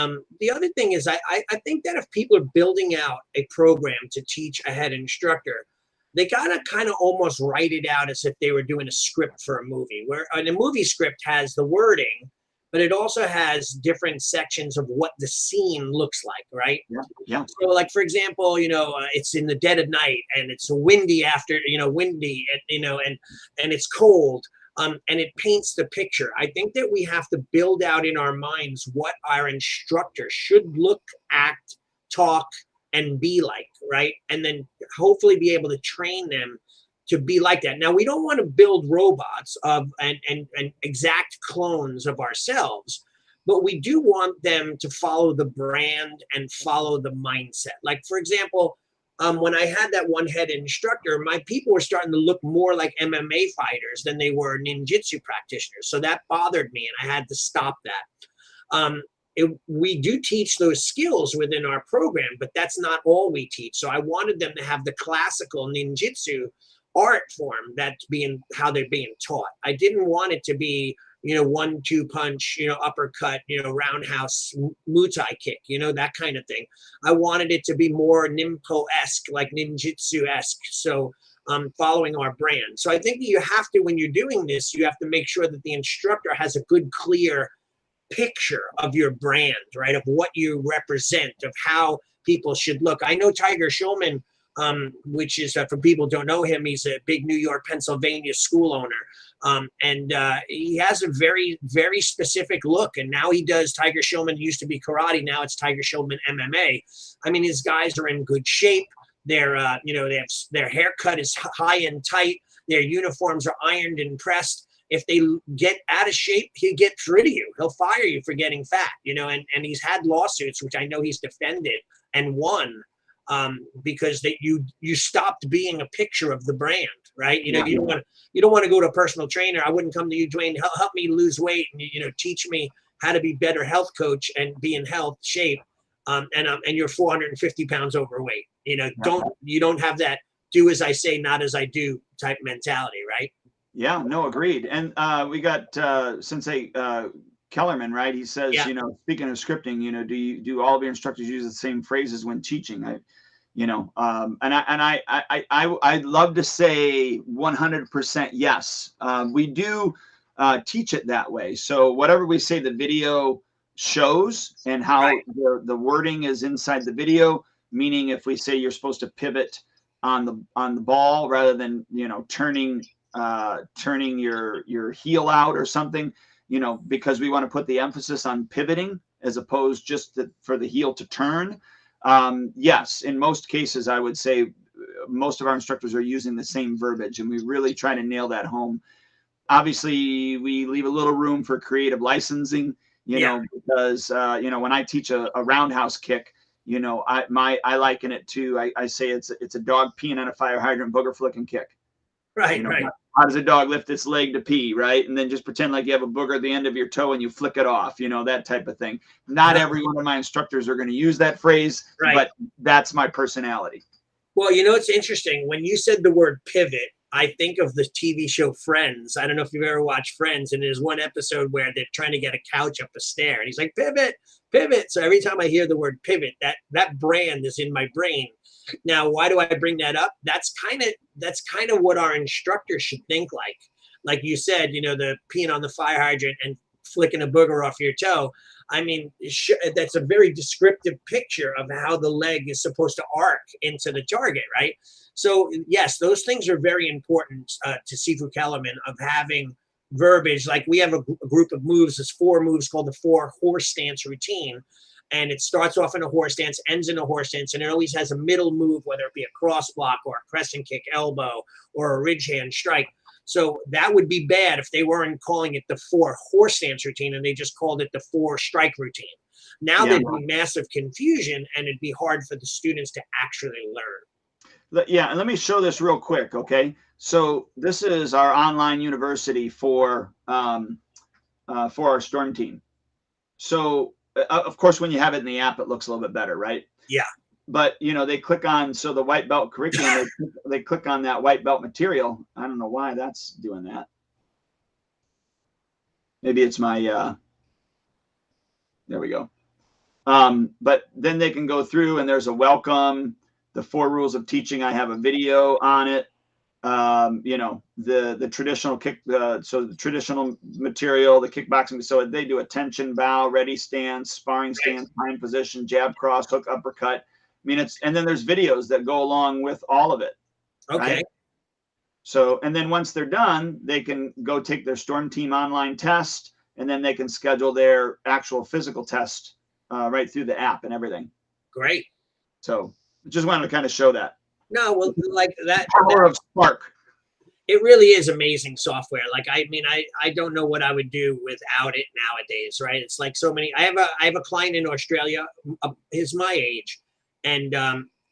Speaker 3: the other thing is, I think that if people are building out a program to teach a head instructor, they gotta kind of almost write it out as if they were doing a script for a movie, where a movie script has the wording, but it also has different sections of what the scene looks like, right?
Speaker 2: Yeah. Yeah.
Speaker 3: So, like, for example, it's in the dead of night and it's windy and it's cold. And it paints the picture. I think that we have to build out in our minds what our instructor should look, act, talk, and be like, right? And then hopefully be able to train them to be like that. Now, we don't want to build robots and exact clones of ourselves, but we do want them to follow the brand and follow the mindset. Like, for example, when I had that one head instructor, my people were starting to look more like MMA fighters than they were ninjutsu practitioners. So that bothered me, and I had to stop that. We do teach those skills within our program, but that's not all we teach. So I wanted them to have the classical ninjutsu art form that's how they're being taught. I didn't want it to be 1-2 punch, uppercut, roundhouse, Muay Thai kick, that kind of thing. I wanted it to be more Nimpo-esque, like ninjutsu-esque. So following our brand. So I think that you have to, when you're doing this, you have to make sure that the instructor has a good, clear picture of your brand, right? Of what you represent, of how people should look. I know Tiger Schulman, which is, for people who don't know him, he's a big New York, Pennsylvania school owner. And he has a very, very specific look. And now he does, Tiger Schulman used to be karate. Now it's Tiger Schulman MMA. I mean, his guys are in good shape. They're, their haircut is high and tight. Their uniforms are ironed and pressed. If they get out of shape, he'll get rid of you. He'll fire you for getting fat, and he's had lawsuits, which I know he's defended and won. Because you stopped being a picture of the brand, right? You don't want to go to a personal trainer. I wouldn't come to you, Dwayne, help me lose weight and teach me how to be better health coach and be in health shape. And you're 450 pounds overweight. You don't have that do as I say, not as I do type mentality, right?
Speaker 2: Yeah, no, agreed. And we got Sensei Kellerman, right? He says,
Speaker 3: Yeah.
Speaker 2: Speaking of scripting, do all of your instructors use the same phrases when teaching? I'd love to say 100% yes. We do teach it that way. So whatever we say, the video shows, and how
Speaker 3: Right.
Speaker 2: the wording is inside the video. Meaning, if we say you're supposed to pivot on the ball rather than turning your heel out or something, because we want to put the emphasis on pivoting as opposed just for the heel to turn. Yes, in most cases, I would say most of our instructors are using the same verbiage, and we really try to nail that home. Obviously, we leave a little room for creative licensing, because when I teach a roundhouse kick, I liken it to, I say it's a dog peeing on a fire hydrant, booger flicking kick.
Speaker 3: Right, right.
Speaker 2: How does a dog lift its leg to pee, right? And then just pretend like you have a booger at the end of your toe and you flick it off, that type of thing. Not every one of my instructors are going to use that phrase,
Speaker 3: Right.
Speaker 2: But that's my personality.
Speaker 3: Well, it's interesting. When you said the word pivot, I think of the TV show Friends. I don't know if you've ever watched Friends, and there's one episode where they're trying to get a couch up a stair, and he's like, pivot, pivot. So every time I hear the word pivot, that brand is in my brain. Now, why do I bring that up? That's kind of what our instructors should think like. Like you said, the peeing on the fire hydrant and flicking a booger off your toe. I mean, that's a very descriptive picture of how the leg is supposed to arc into the target, right? So yes, those things are very important to Sifu Kellerman, of having verbiage. Like, we have a group of moves. There's 4 moves called the 4 horse stance routine. And it starts off in a horse stance, ends in a horse stance, and it always has a middle move, whether it be a cross block or a crescent kick elbow or a ridge hand strike. So that would be bad if they weren't calling it the 4 horse stance routine and they just called it the 4 strike routine. Now
Speaker 2: Yeah.
Speaker 3: there'd be massive confusion and it'd be hard for the students to actually learn.
Speaker 2: Yeah, and let me show this real quick, okay? So this is our online university for our storm team. So of course, when you have it in the app, it looks a little bit better, right?
Speaker 3: Yeah.
Speaker 2: But they click on, so the white belt curriculum, they click on that white belt material. I don't know why that's doing that. Maybe it's my there we go. But then they can go through and there's a welcome, the 4 rules of teaching. I have a video on it. The traditional so the traditional material, the kickboxing. So they do attention, bow, ready stance, sparring stance, time position, jab, cross, hook, uppercut. I mean, and then there's videos that go along with all of it.
Speaker 3: Okay.
Speaker 2: Right? So, and then once they're done, they can go take their Storm Team online test, and then they can schedule their actual physical test right through the app and everything.
Speaker 3: Great.
Speaker 2: So just wanted to kind of show that.
Speaker 3: No, well, like that.
Speaker 2: Power of Spark.
Speaker 3: It really is amazing software. Like, I mean, I don't know what I would do without it nowadays, right? It's like so many. I have a client in Australia. He's my age, and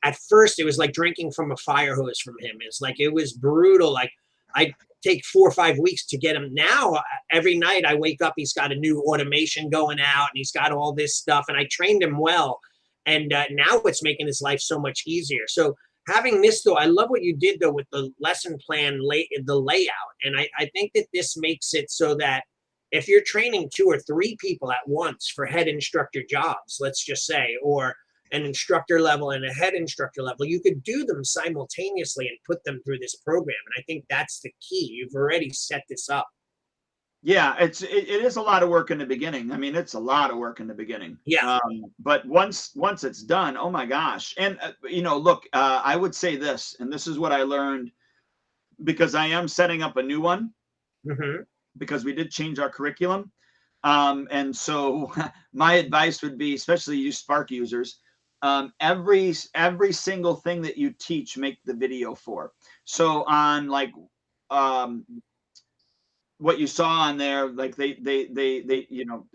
Speaker 3: at first it was like drinking from a fire hose from him. It's like it was brutal. Like I take 4 or 5 weeks to get him. Now every night I wake up, he's got a new automation going out, and he's got all this stuff. And I trained him well, and now it's making his life so much easier. So having this, though, I love what you did, though, with the lesson plan, the layout. And I think that this makes it so that if you're training 2 or 3 people at once for head instructor jobs, let's just say, or an instructor level and a head instructor level, you could do them simultaneously and put them through this program. And I think that's the key. You've already set this up.
Speaker 2: Yeah, it is a lot of work in the beginning. I mean, it's a lot of work in the beginning.
Speaker 3: Yeah.
Speaker 2: But once it's done, oh my gosh. And look, I would say this, and this is what I learned because I am setting up a new one because we did change our curriculum. And so my advice would be, especially you Spark users, every single thing that you teach, make the video for. So on like what you saw on there, like they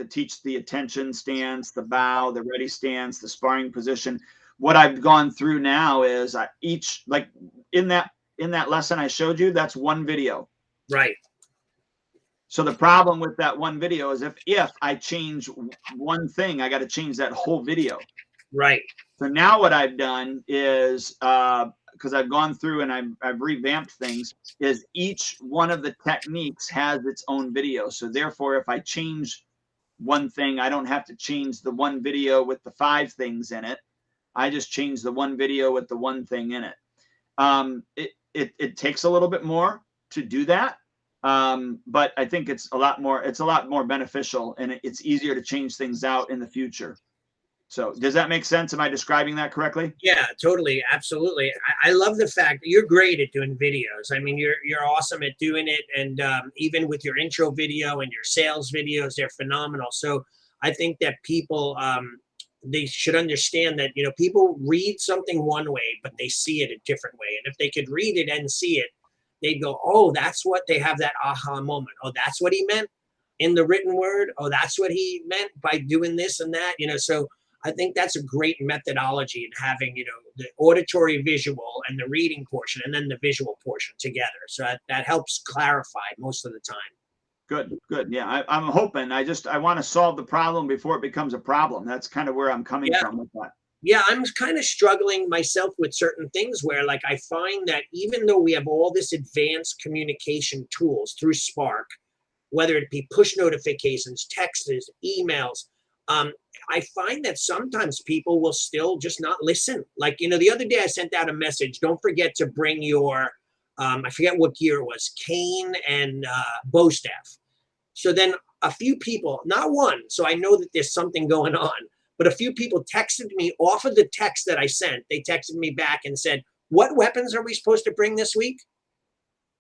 Speaker 2: teach the attention stance, the bow, the ready stance, the sparring position. What I've gone through now is each, like in that lesson I showed you, that's one video.
Speaker 3: Right.
Speaker 2: So the problem with that one video is if I change one thing, I got to change that whole video.
Speaker 3: Right.
Speaker 2: So now what I've done is, because I've gone through and I've revamped things, is each one of the techniques has its own video. So therefore, if I change one thing, I don't have to change the one video with the 5 things in it. I just change the one video with the one thing in it. It takes a little bit more to do that. But I think it's a lot more beneficial, and it's easier to change things out in the future. So does that make sense? Am I describing that correctly?
Speaker 3: Yeah, totally. Absolutely. I love the fact that you're great at doing videos. I mean, you're awesome at doing it. And even with your intro video and your sales videos, they're phenomenal. So I think that people, they should understand that, people read something one way, but they see it a different way. And if they could read it and see it, they'd go, oh, that's what they have, that aha moment. Oh, that's what he meant in the written word. Oh, that's what he meant by doing this and that, so I think that's a great methodology in having, the auditory visual and the reading portion and then the visual portion together. So that helps clarify most of the time.
Speaker 2: Good. Yeah, I'm hoping. I want to solve the problem before it becomes a problem. That's kind of where I'm coming from with that.
Speaker 3: Yeah, I'm kind of struggling myself with certain things where, like, I find that even though we have all this advanced communication tools through Spark, whether it be push notifications, texts, emails, I find that sometimes people will still just not listen. Like, the other day I sent out a message, don't forget to bring your, I forget what gear it was, cane and bow staff. So then a few people, not one, so I know that there's something going on, but a few people texted me off of the text that I sent. They texted me back and said, what weapons are we supposed to bring this week?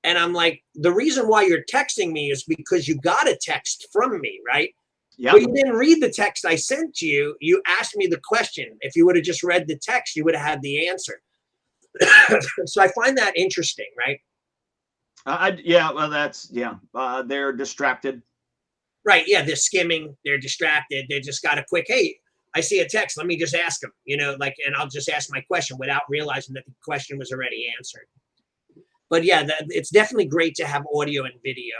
Speaker 3: And I'm like, the reason why you're texting me is because you got a text from me, right?
Speaker 2: Yeah.
Speaker 3: But you didn't read the text I sent you. You asked me the question. If you would have just read the text, you would have had the answer. So I find that interesting, right?
Speaker 2: Yeah, well, they're distracted.
Speaker 3: Right. Yeah. They're skimming. They're distracted. They just got a quick, hey, I see a text. Let me just ask them, like, and I'll just ask my question without realizing that the question was already answered. But yeah, it's definitely great to have audio and video,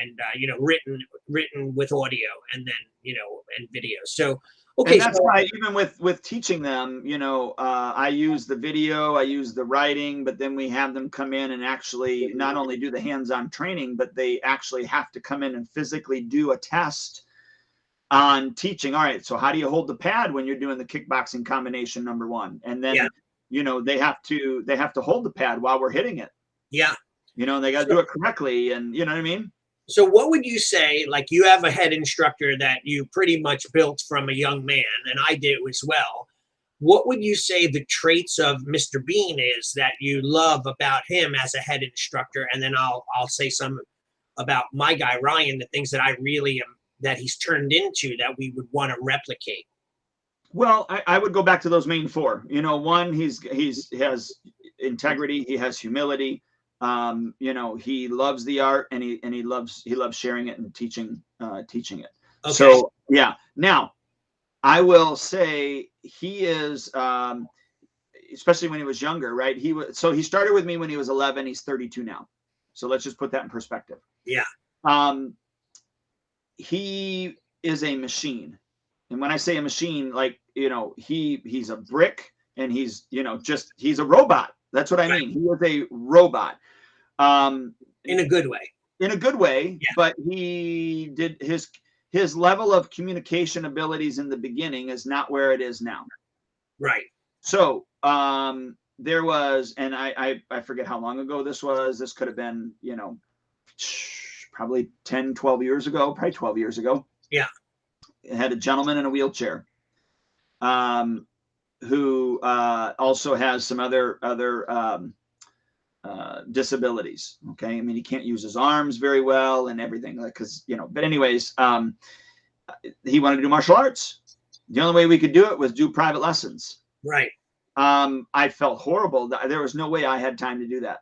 Speaker 3: and written with audio, and then and video. So okay,
Speaker 2: And that's
Speaker 3: so
Speaker 2: why even with teaching them, I use the video, I use the writing, but then we have them come in and actually not only do the hands-on training, but they actually have to come in and physically do a test on teaching. All right, so how do you hold the pad when you're doing the kickboxing combination number one? And then
Speaker 3: yeah,
Speaker 2: they have to hold the pad while we're hitting it.
Speaker 3: Yeah.
Speaker 2: They got to do it correctly, and you know what I mean?
Speaker 3: So what would you say, like you have a head instructor that you pretty much built from a young man, and I did as well. What would you say the traits of Mr. Bean is that you love about him as a head instructor? And then I'll say some about my guy, Ryan, the things that I really am, that he's turned into that we would want to replicate.
Speaker 2: Well, I would go back to those main four. One, he has integrity, he has humility. He loves the art, and he loves sharing it and teaching it. Okay. So yeah. Now, I will say he is, especially when he was younger, right? He started with me when he was 11. He's 32 now. So let's just put that in perspective.
Speaker 3: Yeah.
Speaker 2: He is a machine. And when I say a machine, like, he's a brick, and he's a robot. That's what I mean. He is a robot.
Speaker 3: In a good way.
Speaker 2: In a good way, yeah. But he did his level of communication abilities in the beginning is not where it is now.
Speaker 3: Right.
Speaker 2: So there was, and I forget how long ago this was. This could have been, probably 10, 12 years ago, probably 12 years ago.
Speaker 3: Yeah.
Speaker 2: It had a gentleman in a wheelchair who also has some other disabilities. Okay. I mean, he can't use his arms very well and everything, but anyways, he wanted to do martial arts. The only way we could do it was do private lessons.
Speaker 3: Right.
Speaker 2: I felt horrible. There was no way I had time to do that.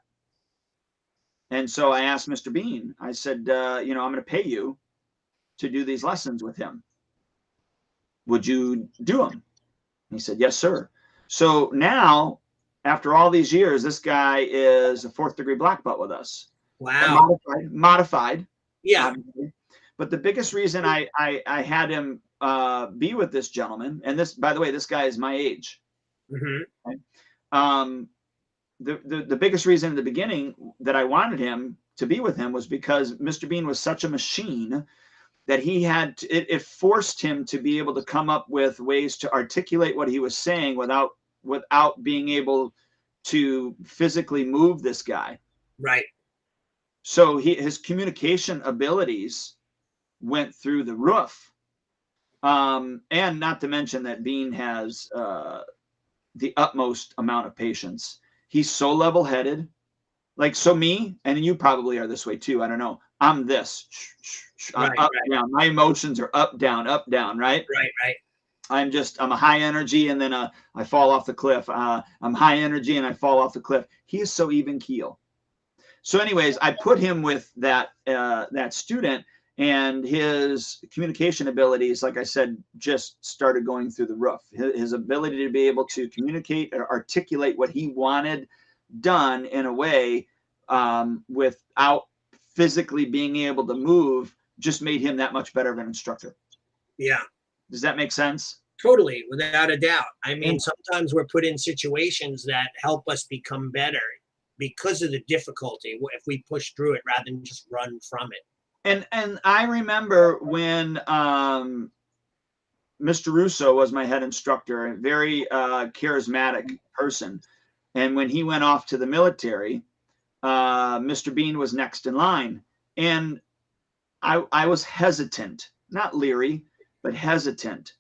Speaker 2: And so I asked Mr. Bean, I said, I'm going to pay you to do these lessons with him. Would you do them? He said, yes, sir. So now, after all these years, this guy is a 4th degree black belt with us.
Speaker 3: Wow.
Speaker 2: Modified.
Speaker 3: Yeah.
Speaker 2: Obviously. But the biggest reason I had him be with this gentleman, and this, by the way, this guy is my age.
Speaker 3: Mm-hmm.
Speaker 2: Right? The biggest reason in the beginning that I wanted him to be with him was because Mr. Bean was such a machine that he had it forced him to be able to come up with ways to articulate what he was saying without being able to physically move this guy.
Speaker 3: Right.
Speaker 2: So his communication abilities went through the roof. And not to mention that Bean has the utmost amount of patience. He's so level-headed. Like, so me, and you probably are this way too, I don't know. I'm this. I'm up, down. My emotions are up, down, right?
Speaker 3: Right.
Speaker 2: I'm a high energy, and then I fall off the cliff. I'm high energy and I fall off the cliff. He is so even keel. So anyways, I put him with that student, and his communication abilities, like I said, just started going through the roof. His ability to be able to communicate or articulate what he wanted done in a way without physically being able to move just made him that much better of an instructor.
Speaker 3: Yeah.
Speaker 2: Does that make sense?
Speaker 3: Totally, without a doubt. I mean, sometimes we're put in situations that help us become better because of the difficulty if we push through it rather than just run from it.
Speaker 2: And I remember when Mr. Russo was my head instructor, a very charismatic person. And when he went off to the military, Mr. Bean was next in line. And I was hesitant, not leery, but hesitant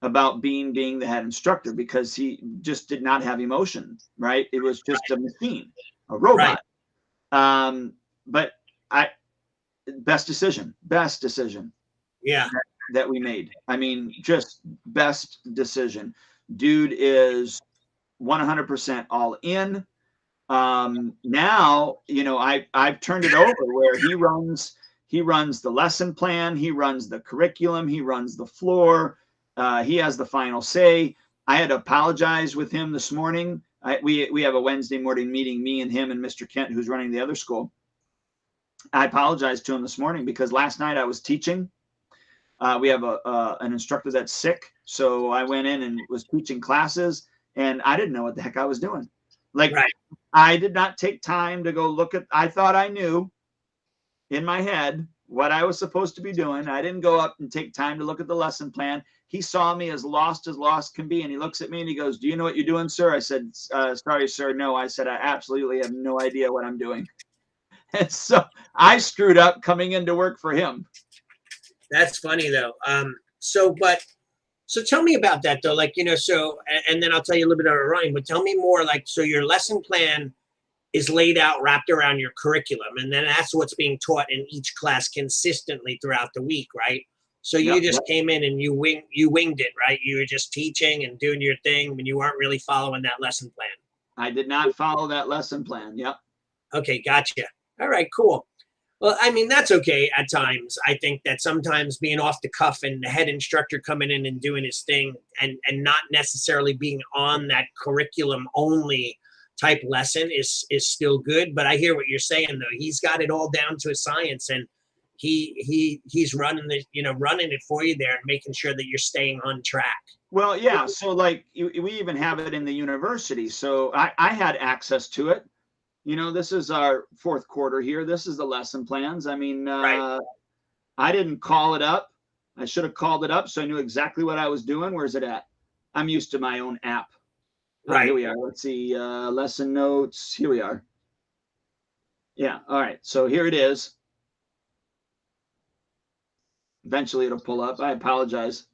Speaker 2: about being the head instructor because he just did not have emotion, right? It was just a machine, a robot. Right. But best decision.
Speaker 3: Yeah.
Speaker 2: That we made. I mean, just best decision. Dude is 100% all in. Now, I've turned it over where he runs the lesson plan, he runs the curriculum, he runs the floor, he has the final say. I had to apologize with him this morning. We have a Wednesday morning meeting, me and him and Mr. Kent, who's running the other school. I apologized to him this morning because last night I was teaching. We have an instructor that's sick, so I went in and was teaching classes, and I didn't know what the heck I was doing. Like,
Speaker 3: Right.
Speaker 2: I did not take time to go look at. I thought I knew in my head what I was supposed to be doing. I didn't go up and take time to look at the lesson plan. He saw me as lost can be, and he looks at me and he goes, "Do you know what you're doing, sir?" I said, "Sorry, sir, no." I said, "I absolutely have no idea what I'm doing." And so I screwed up coming into work for him.
Speaker 3: That's funny though. So tell me about that though. Like, and then I'll tell you a little bit about Ryan, but tell me more, like, so your lesson plan is laid out, wrapped around your curriculum, and then that's what's being taught in each class consistently throughout the week, right? So you just came in and you winged it, right? You were just teaching and doing your thing when you weren't really following that lesson plan.
Speaker 2: I did not follow that lesson plan. Yep.
Speaker 3: Okay, gotcha. All right, cool. Well, I mean, that's okay at times. I think that sometimes being off the cuff and the head instructor coming in and doing his thing and not necessarily being on that curriculum only type lesson is still good. But I hear what you're saying though. He's got it all down to a science, and he's running running it for you there and making sure that you're staying on track.
Speaker 2: Well, yeah. So like we even have it in the university. So I had access to it. This is our fourth quarter here. This is the lesson plans. I mean,
Speaker 3: Right.
Speaker 2: I didn't call it up. I should have called it up so I knew exactly what I was doing. Where's it at? I'm used to my own app.
Speaker 3: Right.
Speaker 2: Here we are. Let's see. Lesson notes. Here we are. Yeah. All right. So here it is. Eventually it'll pull up. I apologize.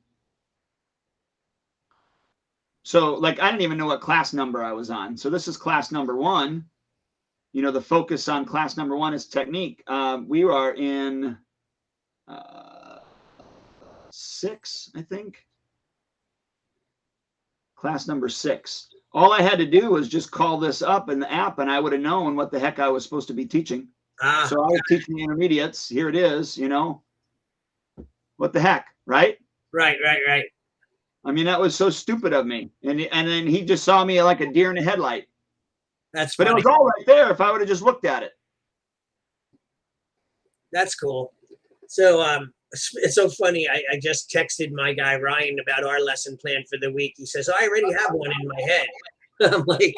Speaker 2: So like, I didn't even know what class number I was on. So this is class number 1. The focus on class number 1 is technique. We are in 6, I think. Class number 6. All I had to do was just call this up in the app, and I would have known what the heck I was supposed to be teaching. So I was teaching the intermediates. Here it is. What the heck, right?
Speaker 3: Right.
Speaker 2: I mean, that was so stupid of me. And then he just saw me like a deer in a headlight.
Speaker 3: That's funny.
Speaker 2: But it was all right there if I would have just looked at it.
Speaker 3: That's cool. So it's so funny. I just texted my guy Ryan about our lesson plan for the week. He says, I already have one in my head. I'm like,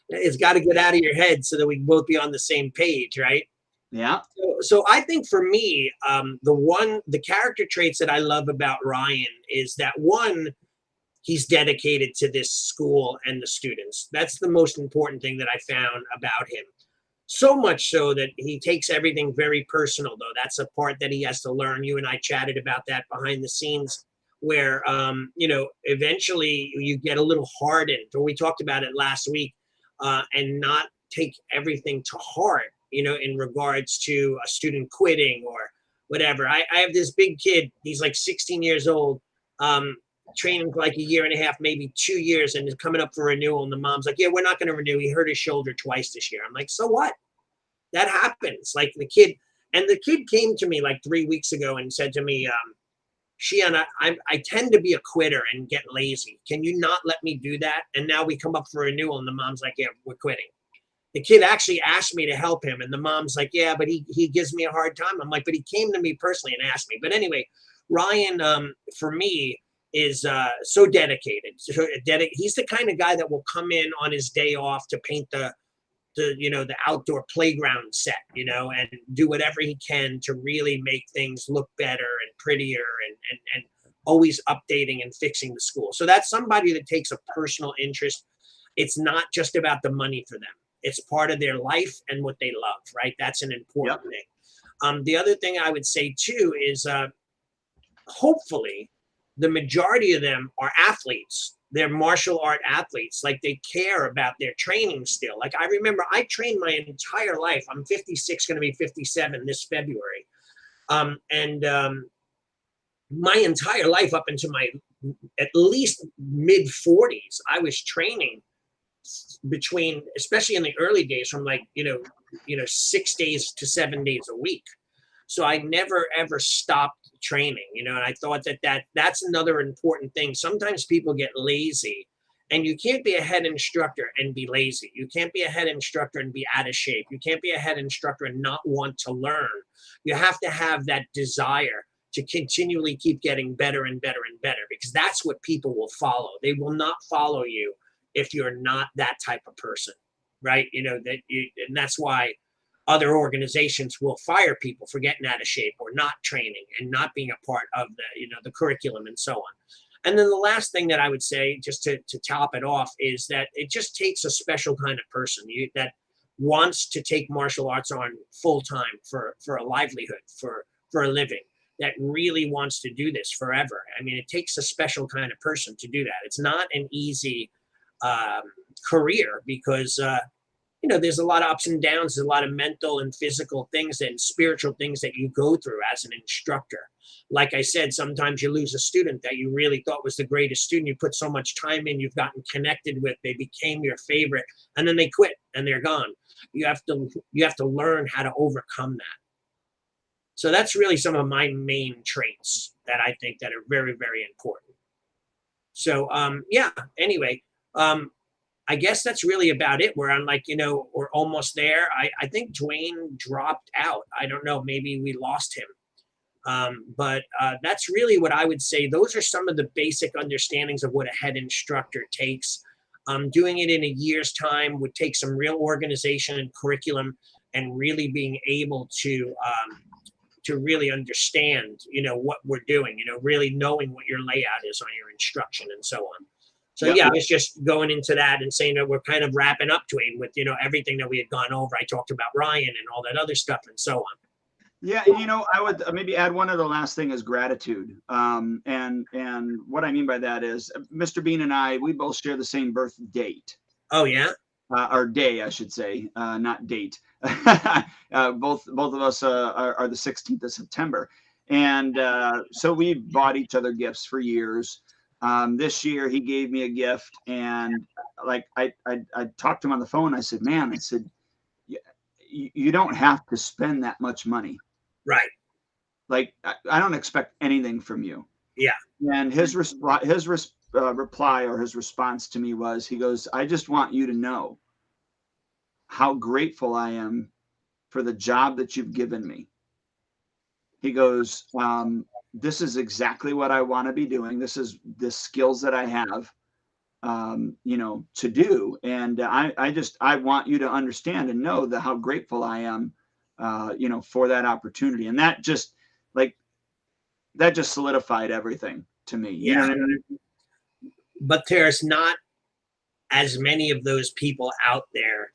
Speaker 3: it's got to get out of your head so that we can both be on the same page, right?
Speaker 2: Yeah.
Speaker 3: So I think for me, the character traits that I love about Ryan is that, one, he's dedicated to this school and the students. That's the most important thing that I found about him. So much so that he takes everything very personal, though. That's a part that he has to learn. You and I chatted about that behind the scenes, where, eventually you get a little hardened, or we talked about it last week, and not take everything to heart, in regards to a student quitting or whatever. I have this big kid. He's like 16 years old. Training for like a year and a half, maybe 2 years, and is coming up for renewal. And the mom's like, yeah, we're not going to renew. He hurt his shoulder twice this year. I'm like, so what? That happens. Like the kid came to me like 3 weeks ago and said to me, Shiana, I tend to be a quitter and get lazy. Can you not let me do that? And now we come up for renewal and the mom's like, yeah, we're quitting. The kid actually asked me to help him. And the mom's like, yeah, but he gives me a hard time. I'm like, but he came to me personally and asked me. But anyway, Ryan, for me, is so dedicated. He's the kind of guy that will come in on his day off to paint the outdoor playground set, and do whatever he can to really make things look better and prettier, and always updating and fixing the school. So that's somebody that takes a personal interest. It's not just about the money for them. It's part of their life and what they love, right? That's an important thing. The other thing I would say too is hopefully the majority of them are athletes. They're martial art athletes. Like, they care about their training still. Like, I remember I trained my entire life. I'm 56, going to be 57 this February. My entire life up into my at least mid 40s, I was training between, especially in the early days, from like, 6 days to 7 days a week. So I never ever stopped training, and I thought that's another important thing. Sometimes people get lazy, and you can't be a head instructor and be lazy. You can't be a head instructor and be out of shape. You can't be a head instructor and not want to learn. You have to have that desire to continually keep getting better and better and better, because that's what people will follow. They will not follow you if you're not that type of person, right? And that's why other organizations will fire people for getting out of shape or not training and not being a part of the curriculum and so on. And then the last thing that I would say, just to top it off, is that it just takes a special kind of person that wants to take martial arts on full time for a livelihood, for a living, that really wants to do this forever. I mean, it takes a special kind of person to do that. It's not an easy career, because there's a lot of ups and downs, there's a lot of mental and physical things and spiritual things that you go through as an instructor. Like I said, sometimes you lose a student that you really thought was the greatest student. You put so much time in, you've gotten connected with, they became your favorite, and then they quit and they're gone. You have to learn how to overcome that. So that's really some of my main traits that I think that are very, very important. So anyway, I guess that's really about it. Where I'm like, we're almost there. I think Dwayne dropped out. I don't know, maybe we lost him. But that's really what I would say. Those are some of the basic understandings of what a head instructor takes. Doing it in a year's time would take some real organization and curriculum, and really being able to really understand, what we're doing, really knowing what your layout is on your instruction and so on. So
Speaker 2: Yep.
Speaker 3: yeah, I was just going into that and saying that we're kind of wrapping up, Dwayne, with, everything that we had gone over. I talked about Ryan and all that other stuff and so on.
Speaker 2: Yeah, I would maybe add one other last thing is gratitude. And what I mean by that is Mr. Bean and I, we both share the same birth date.
Speaker 3: Oh yeah?
Speaker 2: Or day, I should say, not date. Both of us are the 16th of September. And so we bought each other gifts for years. This year he gave me a gift, and like I talked to him on the phone. I said, man, you don't have to spend that much money.
Speaker 3: Right.
Speaker 2: Like, I don't expect anything from you.
Speaker 3: Yeah.
Speaker 2: And his reply or his response to me was, he goes, I just want you to know how grateful I am for the job that you've given me. He goes, this is exactly what I want to be doing. This is the skills that I have, to do. And I want you to understand and know how grateful I am, for that opportunity. And that just solidified everything to me. You know what I mean?
Speaker 3: But there's not as many of those people out there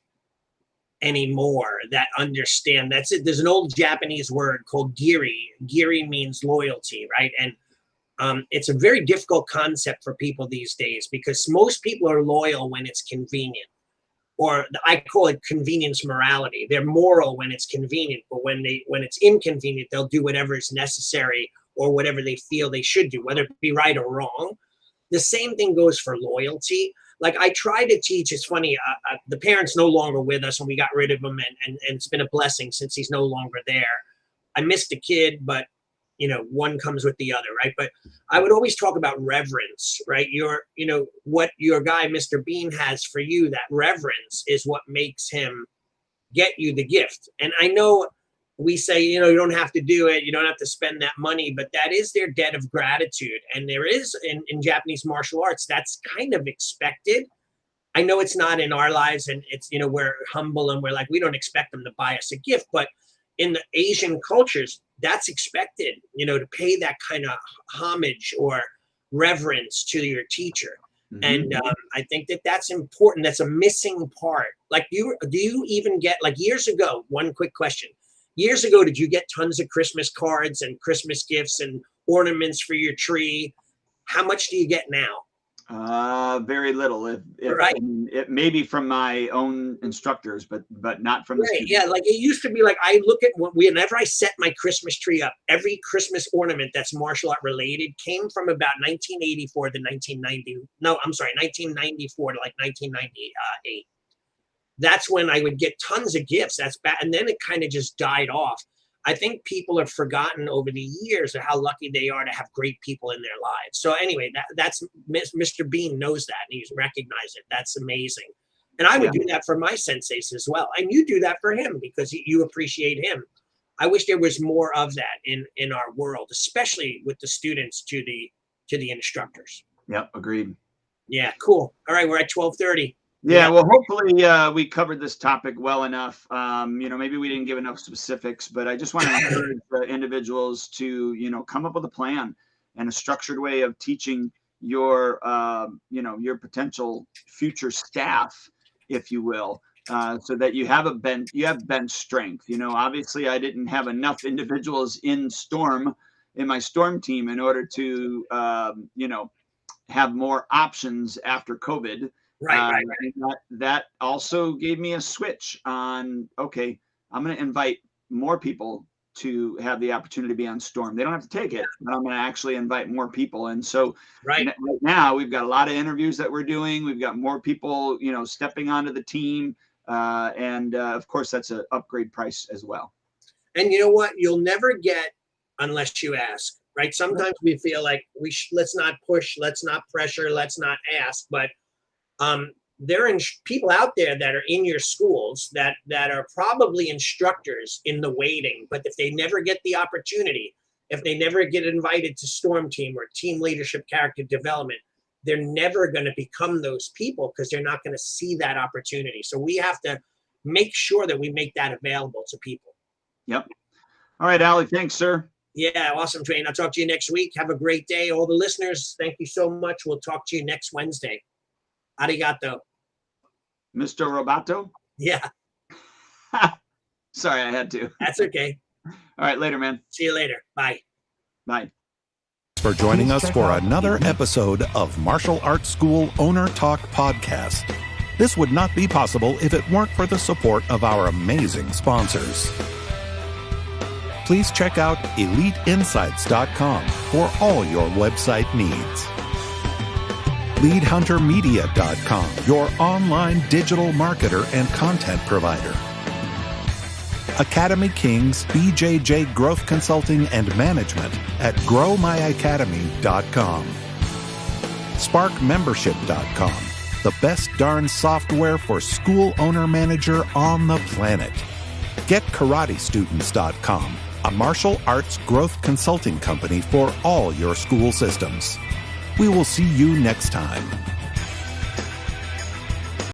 Speaker 3: anymore that understand. That's it. There's an old Japanese word called giri. Giri means loyalty, right? And it's a very difficult concept for people these days, because most people are loyal when it's convenient, or I call it convenience morality. They're moral when it's convenient, but when it's inconvenient, they'll do whatever is necessary or whatever they feel they should do, whether it be right or wrong. The same thing goes for loyalty. Like, I try to teach, it's funny, the parent's no longer with us, and we got rid of him, and it's been a blessing since he's no longer there. I missed the kid, but one comes with the other, right? But I would always talk about reverence, right? What your guy, Mr. Bean, has for you, that reverence is what makes him get you the gift. And I know we say, you don't have to do it, you don't have to spend that money, but that is their debt of gratitude. And there is, in Japanese martial arts, that's kind of expected. I know it's not in our lives, and it's, we're humble and we're like, we don't expect them to buy us a gift, but in the Asian cultures, that's expected, to pay that kind of homage or reverence to your teacher. Mm-hmm. And I think that's important. That's a missing part. Like, do you even get, like, years ago, one quick question. Years ago, did you get tons of Christmas cards and Christmas gifts and ornaments for your tree? How much do you get now?
Speaker 2: Very little.
Speaker 3: Right.
Speaker 2: I mean, it may be from my own instructors, but not from the
Speaker 3: Right.
Speaker 2: students.
Speaker 3: Yeah. Like it used to be like I look at whenever I set my Christmas tree up, every Christmas ornament that's martial art related came from about 1984 to 1990. No, I'm sorry, 1994 to like 1998. That's when I would get tons of gifts. That's bad. And then it kind of just died off. I think people have forgotten over the years of how lucky they are to have great people in their lives. So anyway, that's Mr. Bean knows that and he's recognized it. That's amazing. And I would do that for my senseis as well. And you do that for him because you appreciate him. I wish there was more of that in our world, especially with the students to the instructors.
Speaker 2: Yep, agreed.
Speaker 3: Yeah, cool. All right, we're at 12:30.
Speaker 2: Yeah, well, hopefully we covered this topic well enough. Maybe we didn't give enough specifics, but I just want to encourage individuals to, come up with a plan and a structured way of teaching your potential future staff, if you will, so that you have bench strength. Obviously I didn't have enough individuals in my storm team in order to, have more options after COVID.
Speaker 3: Right.
Speaker 2: That also gave me a switch on, okay, I'm going to invite more people to have the opportunity to be on Storm. They don't have to take it, but I'm going to actually invite more people. And so right now we've got a lot of interviews that we're doing. We've got more people, stepping onto the team. And of course, that's an upgrade price as well. And
Speaker 3: you know what? You'll never get unless you ask, right? Sometimes we feel like let's not push, let's not pressure, let's not ask, but there are people out there that are in your schools that are probably instructors in the waiting, but if they never get the opportunity, if they never get invited to Storm Team or team leadership character development, they're never going to become those people because they're not going to see that opportunity. So we have to make sure that we make that available to people. Yep. All right, Allie, thanks, sir. Yeah, awesome, Dwayne. I'll talk to you next week. Have a great day. All the listeners, thank you so much. We'll talk to you next Wednesday. Arigato. Mr. Roboto? Yeah. Sorry, I had to. That's okay. All right, later, man. See you later. Bye. Bye.
Speaker 1: For joining us for another episode of Martial Arts School Owner Talk Podcast. This would not be possible if it weren't for the support of our amazing sponsors. Please check out EliteInsights.com for all your website needs. LeadHunterMedia.com, your online digital marketer and content provider. Academy Kings BJJ Growth Consulting and Management at GrowMyAcademy.com. SparkMembership.com, the best darn software for school owner manager on the planet. GetKarateStudents.com, a martial arts growth consulting company for all your school systems. We will see you next time.